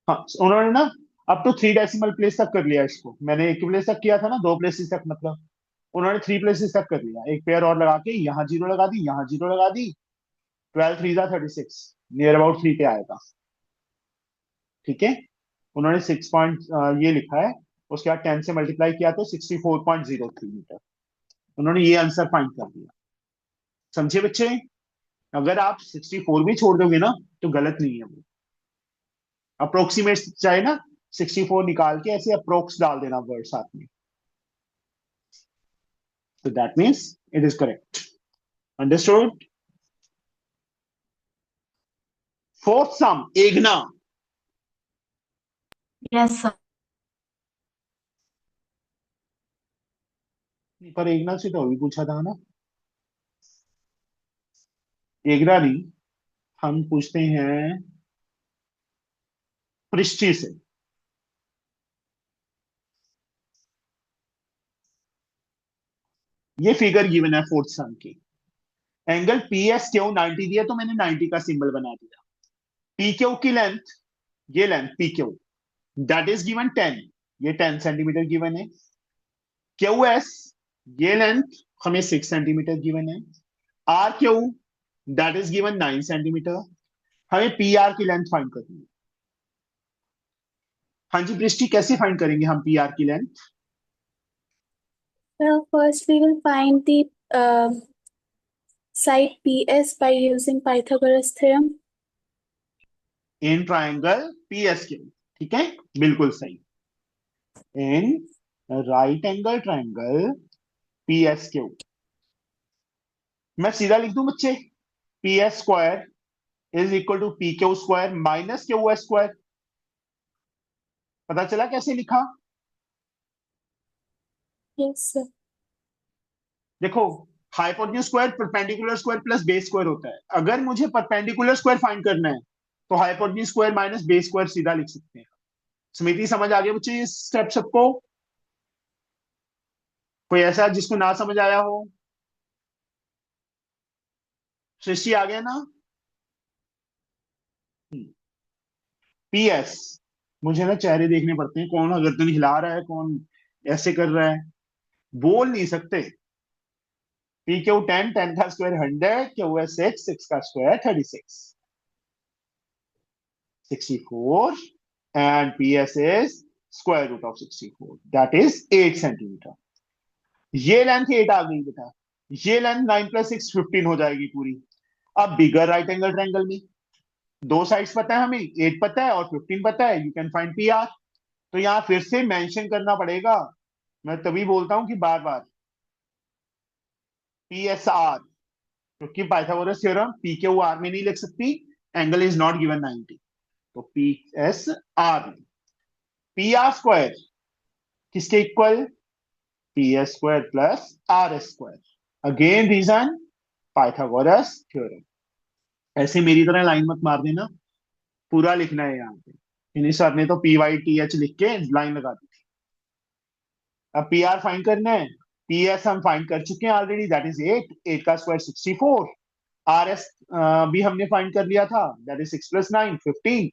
हाँ उन्होंने ना अप टू 3 डेसिमल प्लेस तक कर लिया इसको, मैंने एक प्लेस तक किया था ना, 2 प्लेसेस तक मतलब, उन्होंने 3 प्लेसेस तक कर लिया, एक पेयर और लगा के यहाँ जीरो लगा दी, यहाँ जीरो लगा दी, 12 3 36, नियर अबाउट 3 पे आएगा, ठीक है। उन्होंने 6 पॉइंट ये लिखा है, उसके बाद 10 से मल्टीप्लाई किया तो 64.03 मीटर, उन्होंने ये आंसर फाइंड कर दिया। समझे बच्चे, अगर आप 64 भी छोड़ दोगे ना तो गलत नहीं है वो, अप्रोक्सीमेट चाहे ना 64 निकाल के ऐसे अप्रोक्स डाल देना वर्ड साथ में, तो that means it is correct. Understood. Fourth sum एगना, Yes, sir. पर एगना से तो अभी पूछा था ना, एगना नहीं, हम पूछते हैं पृष्ठी से। ये फिगर गिवन है फोर्थ सम की। एंगल पी एस क्यू 90 दिया तो मैंने 90 का सिंबल बना दिया। पी क्यू की लेंथ, ये length P Q that is given 10, ये 10 सेंटीमीटर गिवन है। क्यू एस, ये लेंथ हमें 6 सेंटीमीटर गिवन है। R Q that is given 9 centimetre. हमें पी आर की लेंथ फाइंड करनी है। हाँ जी पृष्टि, कैसे फाइंड करेंगे हम पी आर की length? Well, first we will find the side PS by using Pythagoras theorem. In triangle P S Q, ठीक है, बिल्कुल सही। In right angle triangle P S Q, मैं सीधा लिख दूं बच्चे, P S square is equal to P Q square minus Q S square. पता चला कैसे लिखा? Yes, sir. देखो, hypotenuse square perpendicular square plus base square होता है। अगर मुझे परपेंडिकुलर स्क्वायर फाइंड करना है तो hypotenuse square minus base square सीधा लिख सकते हैं। स्मृति समझ आ गया बच्चे इस स्टेप सबको? कोई ऐसा जिसको ना समझ आया हो? सृष्टि आ गया ना? पी एस, मुझे ना चेहरे देखने पड़ते हैं, कौन गर्दन हिला रहा है, कौन ऐसे कर रहा है, बोल नहीं सकते। पी क्यू 10, 10 का स्क्वायर 100, क्यू एस 6, 6 का square 36, 64, and PS is square root of 64, that is 8 centimetre. ये लेंथ 8 आ गई बेटा, ये लेंथ 9 प्लस 6 15 हो जाएगी पूरी। अब बिगर राइट एंगल ट्रायंगल में दो साइड्स पता है हमें, 8 पता है और 15 पता है, you can find P R. तो यहां फिर से मेंशन करना पड़ेगा, मैं तभी बोलता हूं कि बार बार पी एस आर, क्योंकि Pythagoras theorem P Q R में नहीं लिख सकती, एंगल इज नॉट गिवन 90। तो P S R, P R square किसके इक्वल? P S square plus R S square. Again reason Pythagoras theorem. ऐसे मेरी तरह लाइन मत मार देना, पूरा लिखना है यहाँ पे। इन्हीं सर ने तो पी वाई टी एच लिख के लाइन लगा दी थी। अब पी आर फाइंड करना है। पी एस हम फाइंड कर चुके हैं ऑलरेडी, दैट इज 8, 8 का स्क्वायर 64। आर एस भी हमने फाइंड कर लिया था, दैट इज 6 प्लस 9 15,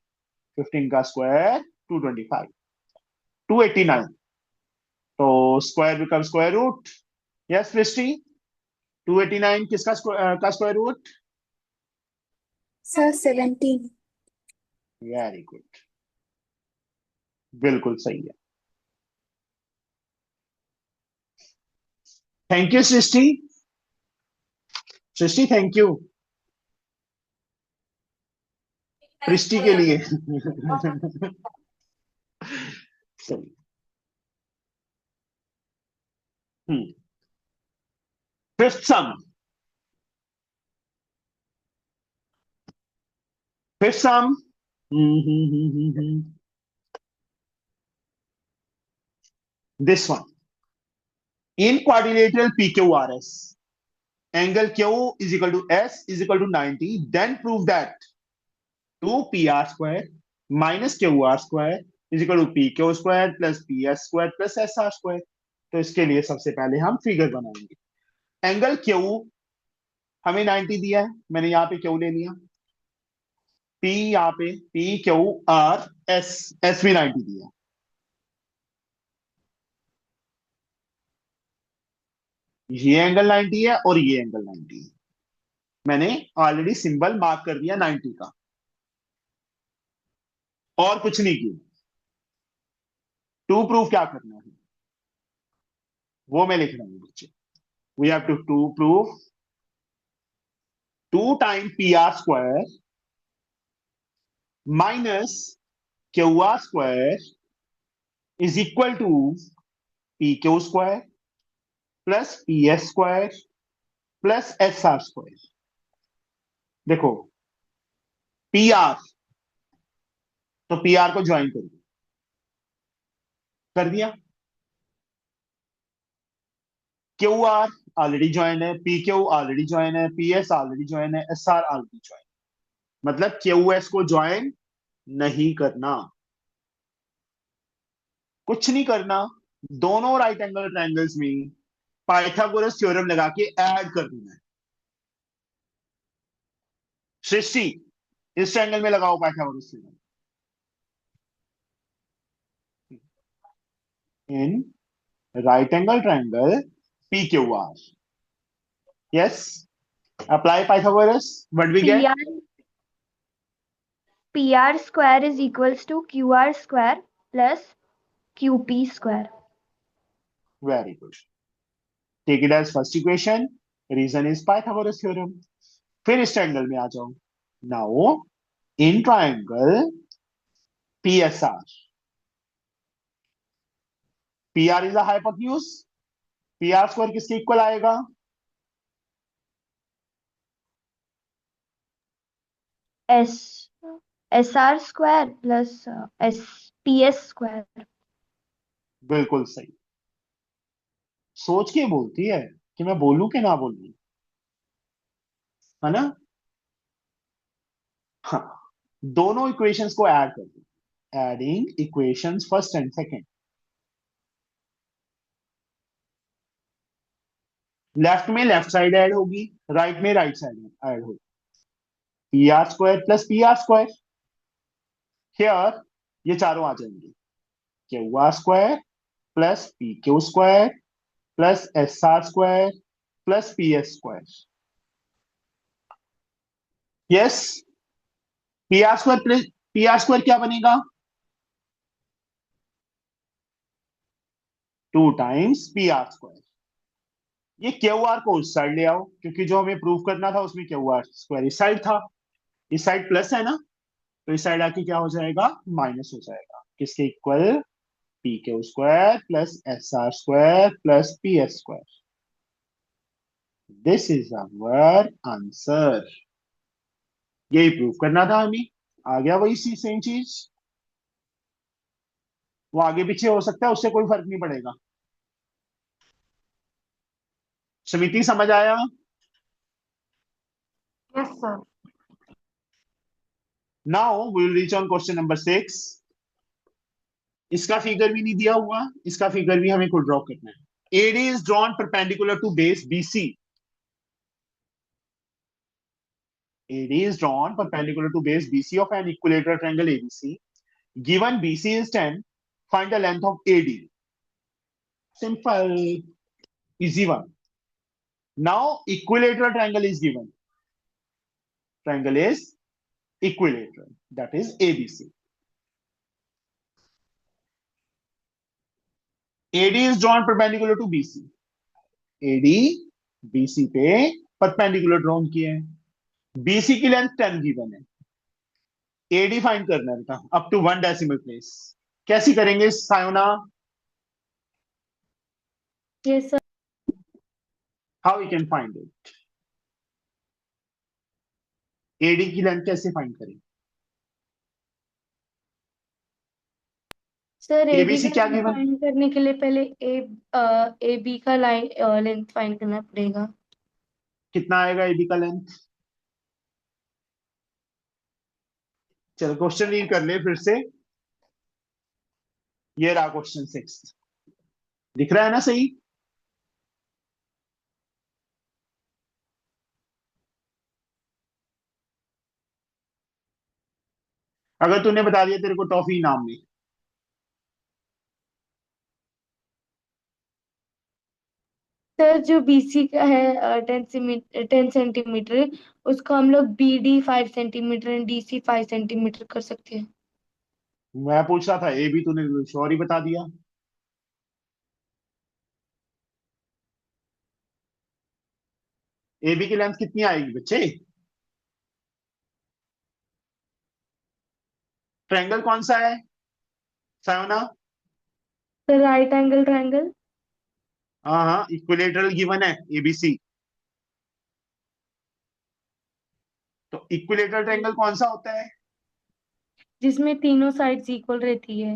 15 का स्क्वायर 225, 289। तो square become square root. Yes Srishti, 289 किसका का square root? Sir, 17. Very good, बिल्कुल सही है। Thank you Srishti, Srishti thank you Srishti के लिए। सही। Fifth sum, fifth sum, this one. In quadrilateral PQRS, angle Q is equal to S is equal to 90. Then prove that 2PR square minus QR square is equal to PQ square plus PS square plus SR square. तो इसके लिए सबसे पहले हम figure बनाएंगे। Angle Q हमें 90 दिया है, मैंने यहाँ पे Q ले लिया। P यहाँ पे PQR S भी 90 दिया है। ये एंगल 90 है और ये एंगल 90 है। मैंने ऑलरेडी सिंबल मार्क कर दिया 90 का, और कुछ नहीं किया। टू प्रूफ क्या करना है वो मैं लिख रहा हूं बच्चे। We have to proof 2 time P R square minus Q R square is equal to P Q square plus P S square plus S R square. देखो पी आर, तो पी आर को ज्वाइन कर दिया। Q R already join है, P Q already join है, P S already join है, S R already join. मतलब Q S को ज्वाइन नहीं करना, कुछ नहीं करना। दोनों राइट एंगल ट्रायंगल्स में पाइथागोरस थ्योरम लगा के ऐड कर दूं मैं। सृष्टि, इस ट्रायंगल में लगाओ Pythagoras theorem. In right angle triangle PQR, yes, apply Pythagoras. What we get? PR square is equals to QR square plus QP square. Very good. Take it as first equation. Reason is Pythagoras theorem. फिर इस triangle में आ जाओ। Now in triangle PSR, PR is a hypotenuse. PR square किसके equal आएगा? SR square plus PS square. बिल्कुल सही। सोच के बोलती है कि मैं बोलूं कि ना बोलूं, है ना? हाँ, दोनों इक्वेशंस को ऐड कर दो। Adding equations first and second. Left में लेफ्ट साइड ऐड होगी, राइट में राइट साइड ऐड होगी। PR square plus PR square, here ये चारों आ जाएंगे। QR square plus PQ square plus SR square plus PS square. Yes, PR square plus PR square क्या बनेगा? 2 times PR square. ये QR को उस साइड ले आओ, क्योंकि जो हमें प्रूव करना था उसमें QR स्क्वायर इस साइड था, इस साइड प्लस है ना, तो इस साइड आके क्या हो जाएगा? माइनस हो जाएगा। किसके इक्वल? PQ square plus SR square plus PS square. This is our answer. यही प्रूव करना था हमें। आ गया वही सेम चीज। वो आगे पीछे हो सकता है, उससे कोई फर्क नहीं पड़ेगा। समिति समझ आया? Yes, sir. Now we will reach on question number 6। इसका फिगर भी नहीं दिया हुआ, इसका फिगर भी हमें खुद ड्रॉ करना है। AD is drawn perpendicular to base BC. AD is drawn perpendicular to base BC of an equilateral triangle ABC. Given BC is 10, find the length of AD. Simple, easy one. Now equilateral triangle is given. Triangle is equilateral, that is ABC. AD is drawn perpendicular to BC. AD BC पे perpendicular drawn किए हैं। BC की length 10 given है। AD find करना है बेटा, up to 1 decimal place. कैसी करेंगे सायोना? Yes, sir. How we can find it? AD की लेंथ कैसे फाइंड करें? सर ABC एडी क्या का given? फाइंड करने के लिए पहले ए बी का लाइन लेंथ फाइंड करना पड़ेगा। कितना आएगा AD का लेंथ? चलो क्वेश्चन रीड कर ले फिर से। ये रहा क्वेश्चन 6, दिख रहा है ना सही? अगर तूने बता दिया तेरे को टॉफी इनाम में। सर जो बीसी का है 10 सेंटीमीटर, उसको हम लोग BD 5 centimetre and DC 5 centimetre कर सकते हैं। मैं पूछ रहा था AB, तूने श्योर ही बता दिया। AB की लेंथ कितनी आएगी बच्चे? ट्रायंगल कौन सा है Sayona? Sir right angle triangle. हाँ, इक्विलेटरल गिवन है ABC। तो इक्विलेटरल ट्रायंगल कौन सा होता है? जिसमें तीनों साइड्स इक्वल रहती है।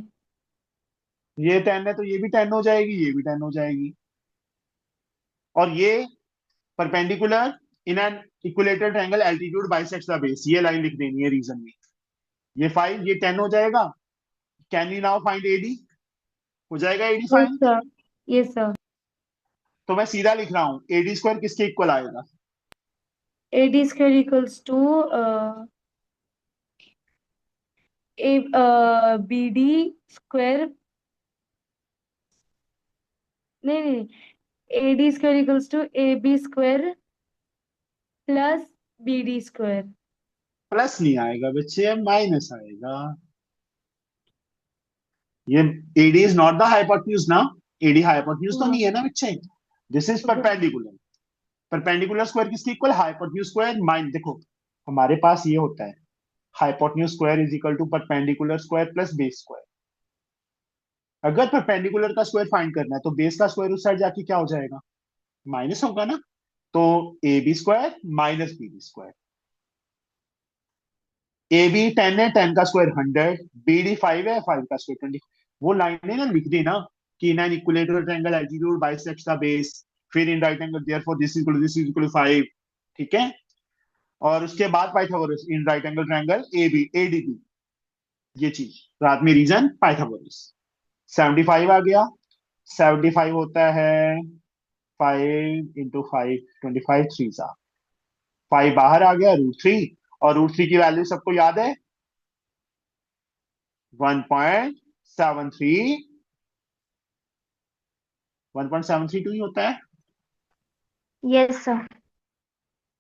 ये 10 है तो ये भी 10 हो जाएगी, ये भी 10 हो जाएगी। और ये perpendicular in an equilateral triangle altitude bisects the base, ये लाइन लिख देनी है रीजन में। ये 5, ये 10 हो जाएगा। Can you now find AD? हो जाएगा AD yes find? Sir, yes sir. तो मैं सीधा लिख रहा हूं AD स्क्वायर किसके इक्वल आएगा? AD square equals to BD square, नहीं, AD square equals to AB square plus BD square. Plus नहीं आएगा बच्चे, माइनस आएगा। ये AD is not the hypotenuse ना, AD हाइपोटेन्यूज तो नहीं है ना बच्चे। This is perpendicular. Perpendicular square किसके इक्वल? हाइपोटेन्यूज स्क्वायर माइनस, देखो हमारे पास ये होता है hypotenuse square is equal to perpendicular square plus base square. अगर परपेंडिकुलर का स्क्वायर फाइंड करना है तो बेस का स्क्वायर उस साइड जाके क्या हो जाएगा? माइनस होगा ना। तो AB square minus BD square. AB 10 है, 10 का स्क्वायर 100, BD 5 है, 5 का स्क्वायर 20। वो लाइनें ना लिख दी ना कि in an equilateral triangle altitude bisects the base, फिर in right angle therefore this is equal to 5। ठीक है। और उसके बाद Pythagoras in right angle triangle AB ADB, ये चीज रात में रीजन पाइथागोरस। 75 आ गया। 75 होता है 5 इंटू 5, 25 3 सा 5 बाहर आ गया √3, और √3 की वैल्यू सबको याद है 1.73, 1.732 ही होता है। Yes, sir.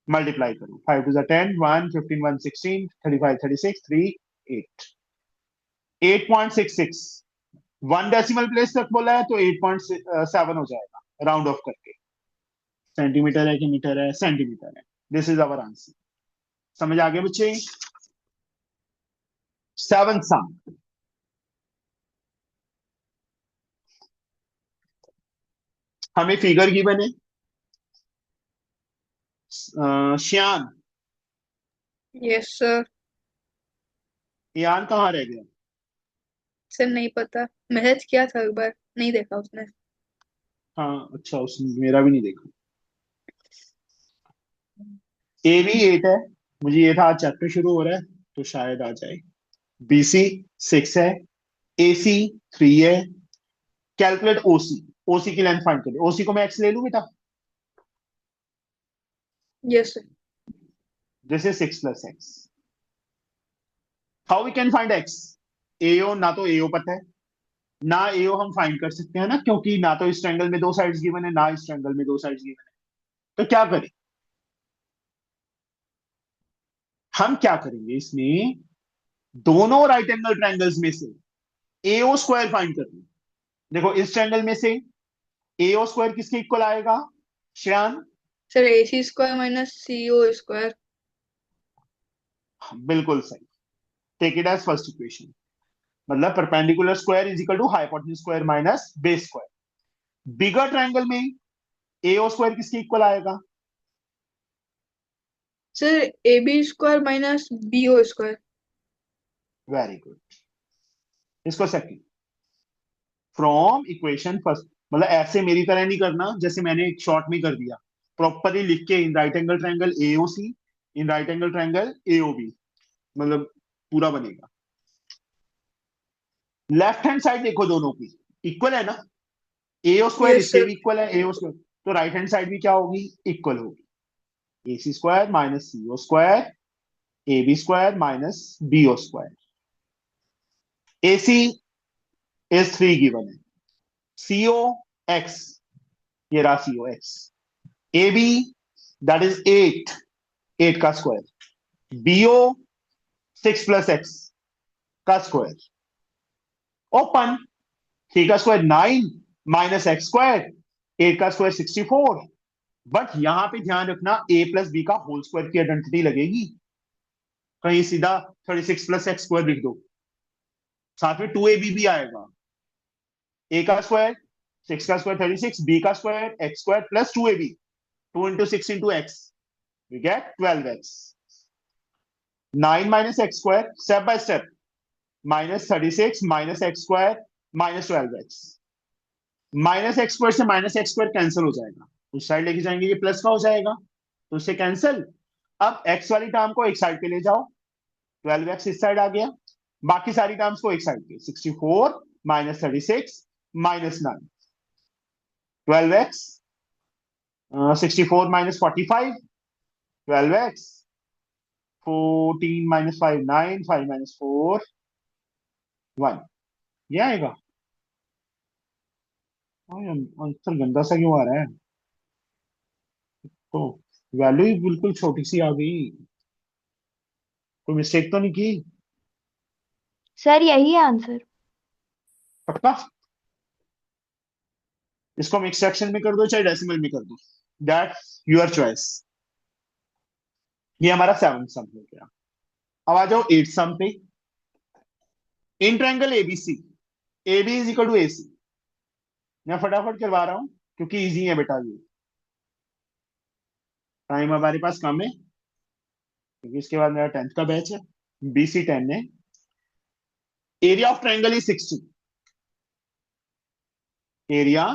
मल्टीप्लाई करो, 5 टू 10, 1 15 1 16, 35 36 3 8, 8.66। 1 डेसिमल प्लेस तक बोला है तो 8.7 हो जाएगा राउंड ऑफ करके। सेंटीमीटर है कि मीटर है? सेंटीमीटर है। This is our answer. समझ आ गया बच्चे? 7th सम। हमें फिगर की बने श्यान, यस सर। यान कहाँ रह गया? सर नहीं पता, मैसेज किया था एक बार, नहीं देखा उसने। हाँ अच्छा, उसने मेरा भी नहीं देखा। AB 8 है, मुझे ये था आज चैप्टर शुरू हो रहा है तो शायद आ जाए। BC 6 है, AC 3 है। कैलकुलेट OC, OC की लेंथ फाइंड करें। OC को मैं x ले लूं बेटा? Yes sir. This is 6 plus x। How we can find x? AO, ना तो AO पता है ना AO हम फाइंड कर सकते हैं ना, क्योंकि ना तो इस ट्रायंगल में दो साइड्स गिवन है ना इस ट्रायंगल में दो साइड्स गिवन है। तो क्या करें? हम क्या करेंगे इसमें, दोनों राइट एंगल ट्रायंगल्स में से AO स्क्वायर फाइंड करना। देखो इस ट्रायंगल में से AO स्क्वायर किसके इक्वल आएगा Shreyan? Sir AC square minus CO square. बिल्कुल सही। Take it as first equation. मतलब perpendicular square is equal to hypotenuse square minus base square. Bigger triangle में AO स्क्वायर किसके इक्वल आएगा? Sir AB square minus BO square. Very good. इसको second from equation first, मतलब ऐसे मेरी तरह नहीं करना जैसे मैंने एक शॉर्ट में कर दिया, प्रॉपरली लिख के इन राइट एंगल ट्रायंगल AOC, इन राइट एंगल ट्रायंगल AOB, मतलब पूरा बनेगा। लेफ्ट हैंड साइड देखो दोनों की इक्वल है ना, AO स्क्वायर यस इसके सर। भी इक्वल है AO स्क्वायर, तो राइट हैंड साइड भी क्या होगी? इक्वल होगी। AC square minus CO square, AB square minus BO square. AC is 3 given है, CO x, ये रहा CO x, AB that is 8, 8 का स्क्वायर, BO 6 प्लस x का स्क्वायर, ओपन 3 का स्क्वायर 9 माइनस x स्क्वायर, 8 का square 64। But यहां पे ध्यान रखना a प्लस बी का होल स्क्वायर की आइडेंटिटी लगेगी, कहीं सीधा 36 प्लस x स्क्वायर लिख दो, साथ में 2AB भी आएगा। a का स्क्वायर 6 का स्क्वायर 36, b का square x square plus 2AB, 2 into 6 into x, we get 12x। 9 minus x square, step by step, minus 36 minus x square minus 12x। Minus x square से minus x square cancel हो जाएगा, उस side लेके जाएंगे ये plus का हो जाएगा, तो उससे कैंसिल। अब x वाली टर्म को एक साइड पे ले जाओ, 12x इस साइड आ गया, बाकी सारी टर्म्स को एक साइड पे, 64 minus 36 minus 9, 12x 64 minus 45, 12x. 14 minus 5, 9. 5 minus 4, 1. ये आएगा। आंसर गंदा सा क्यों आ रहा है? तो वैल्यू ही बिल्कुल छोटी सी आ गई। कोई मिस्टेक तो नहीं की? सर यही है आंसर। पक्का? इसको हम एक्सट्रैक्शन में कर दो चाहे डेसिमल में कर दो, दैट्स योर चॉइस। ये हमारा 7th सम हो गया। अब आ जाओ 8th सम पे। In triangle ABC, AB is equal to AC। मैं फटाफट करवा रहा हूं क्योंकि इजी है बेटा, ये टाइम हमारे पास कम है क्योंकि इसके बाद मेरा 10th का बैच है। BC 10 है। Area of triangle is 60। Area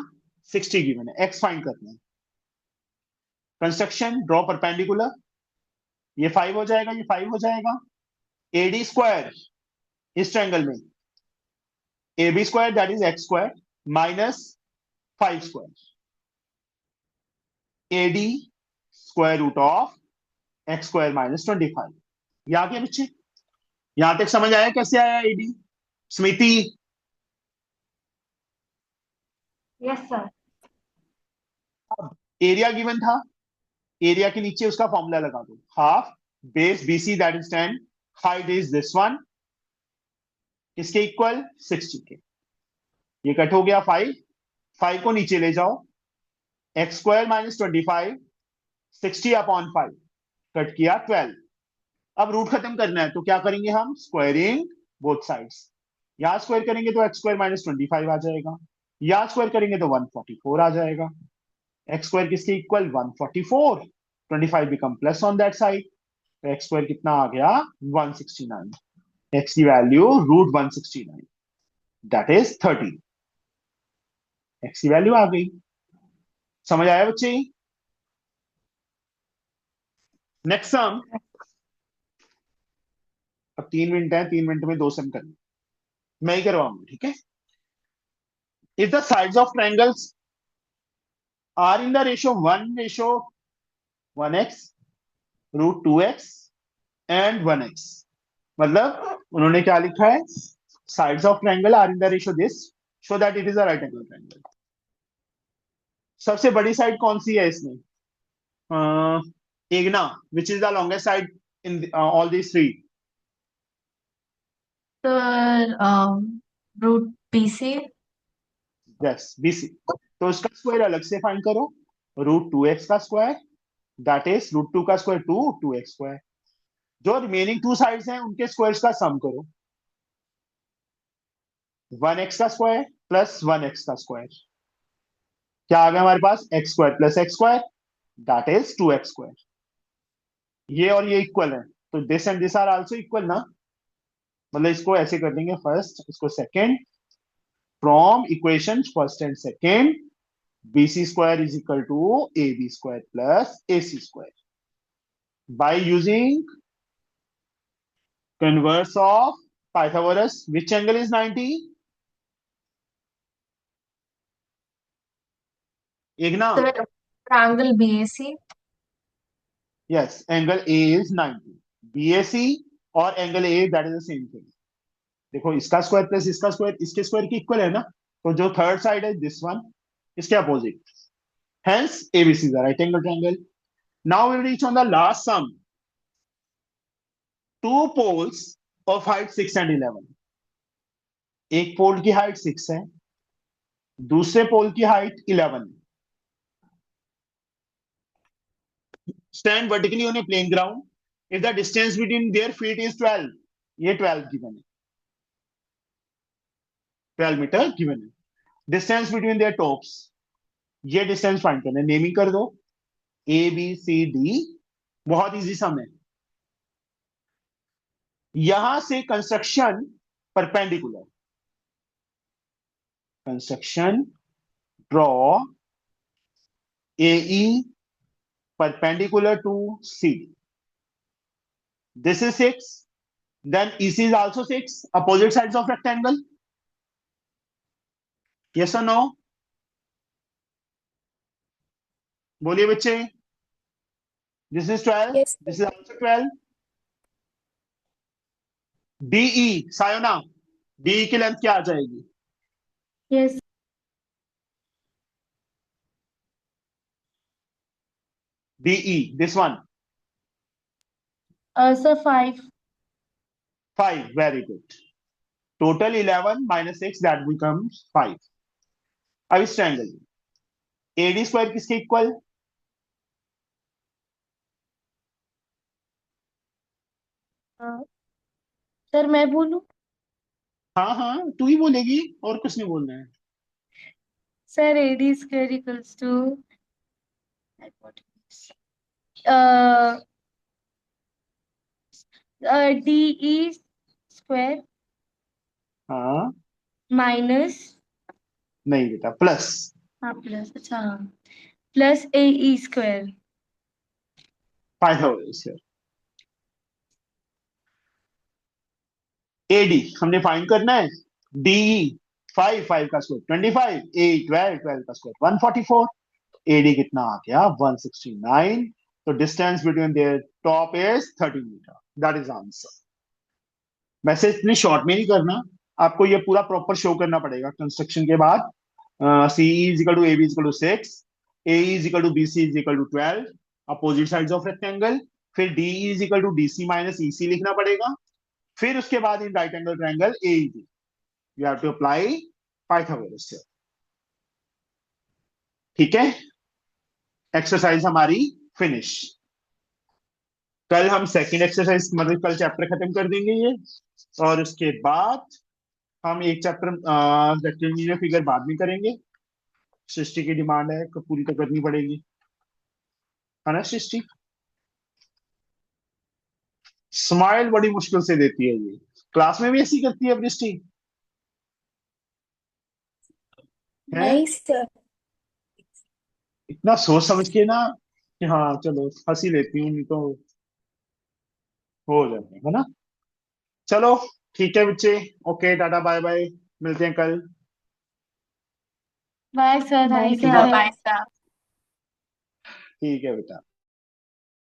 60 given है, एक्स फाइंड करना है। Construction, draw perpendicular. ये 5 हो जाएगा, ये 5 हो जाएगा। AD स्क्वायर इस ट्रायंगल में, AB square that is x square minus 5 square. AD square root of x square minus 25। ये आ गया बच्चे? यहां तक समझ आया कैसे आया AD? Smriti? Yes sir. Area given था, एरिया के नीचे उसका फॉर्मूला लगा दो, half base BC that is 10, height is this one, इसके इक्वल 60 के। ये कट हो गया 5, 5 को नीचे ले जाओ, x square minus 25, 60 upon 5, cut किया 12। अब रूट खत्म करना है तो क्या करेंगे हम? Squaring both sides. यहां स्क्वायर करेंगे तो एक्स स्क्वायर माइनस 25 आ जाएगा, यहां स्क्वायर करेंगे तो 144 आ जाएगा। एक्स स्क्वायर किसके equal? 144। 25 become plus on that side, तो एक्स स्क्वायर कितना आ गया? 169। एक्स की value root 169 that is 30। X की वैल्यू आ गई। समझ आया बच्चे? Next sum. अब 3 मिनट है, 3 मिनट में 2 सम करना, मैं ही करवाऊंगा, ठीक है? If the sides of triangles are in the ratio 1:1x, root 2x and 1x, मतलब उन्होंने क्या लिखा है? Sides of triangle are in the ratio this, show that it is a right angle triangle. सबसे बड़ी साइड कौन सी है इसमें? एग्ना, which is the longest side in all these three? Sir, root BC. Yes, BC। तो उसका square अलग से फाइंड करो, रूट 2x का स्क्वायर दैट इज रूट 2 का स्क्वायर 2, 2x स्क्वायर। जो रिमेनिंग 2 साइड्स हैं उनके स्क्वायर्स का सम करो, 1x का स्क्वायर प्लस 1x का स्क्वायर, क्या आ गया हमारे पास? X square plus X square that is 2x square. ये और ये इक्वल है तो this and this are also equal ना, मतलब इसको ऐसे कर देंगे, फर्स्ट इसको second, from equation first and second, BC square is equal to AB square plus AC square by using converse of Pythagoras. Which angle is 90? एक ना, Sir, triangle BAC. Yes, angle A is 90, BAC और angle A that is the same thing. देखो इसका square plus इसका square इसके square की equal है ना, तो जो थर्ड साइड है दिस वन, इसके opposite, hence ABC is the right angle triangle. Now we reach on the last sum. Two poles of height 6 and 11। एक पोल की हाइट 6 है, दूसरे पोल की हाइट 11 है। Stand vertically on a plane ground, if the distance between their feet is 12, ये 12 given है, 12 metre given है। Distance between their tops, ये डिस्टेंस फाइंड करना है, नेमिंग कर दो ABCD, बहुत इजी सम है। यहां से construction perpendicular, construction draw AE perpendicular to CD. This is 6. Then EC is also 6. Opposite sides of rectangle. Yes or no? बोलिए बच्चे, this is 12, Yes, sir. This is also 12। DE Sayona, DE की length क्या आ जाएगी? Yes, DE this one, sir, 5. 5, very good। Total 11 minus 6, that becomes 5। अब इस ट्रायंगल AD square किसके इक्वल? सर मैं बोलूं? हाँ हाँ, तू ही बोलेगी, और कुछ नहीं बोलना है। Sir AD square equals to DE square हाँ, minus, नहीं बेटा, प्लस। हाँ प्लस, अच्छा हाँ, plus AE square। Pythagoras. AD हमने फाइंड करना है, डीई 5, 5 का स्क्वायर 25, ए 12, 12 का स्क्वायर 144। एडी कितना आ गया? 169। तो distance between their top is 30 metre, that is answer. वैसे इतनी शॉर्ट में नहीं करना, आपको ये पूरा प्रॉपर शो करना पड़ेगा कंस्ट्रक्शन के बाद। C is equal to A B is equal to 6, A is equal to B C is equal to 12, opposite sides of rectangle. फिर D is equal to D C minus E C लिखना पड़ेगा। फिर उसके बाद in right angle triangle AED you have to apply Pythagoras theorem. ठीक है, exercise हमारी finish. कल हम सेकंड एक्सरसाइज, मतलब कल चैप्टर खत्म कर देंगे ये, और उसके बाद हम एक चैप्टर रेक्टेंगुलर फिगर बाद में करेंगे। सृष्टि की डिमांड है, पूरी तो करनी पड़ेगी, है ना सृष्टि? स्माइल बड़ी मुश्किल से देती है ये, क्लास में भी ऐसी करती है सृष्टि? है नहीं सर। इतना सोच समझ के ना कि हाँ चलो हंसी लेती हूँ, नहीं तो हो जाता है ना। चलो ठीक है बच्चे, ओके टाटा बाय बाय, मिलते हैं कल। Bye sir, Bye, thank you sir. Sir. Bye, sir. ठीक है बेटा।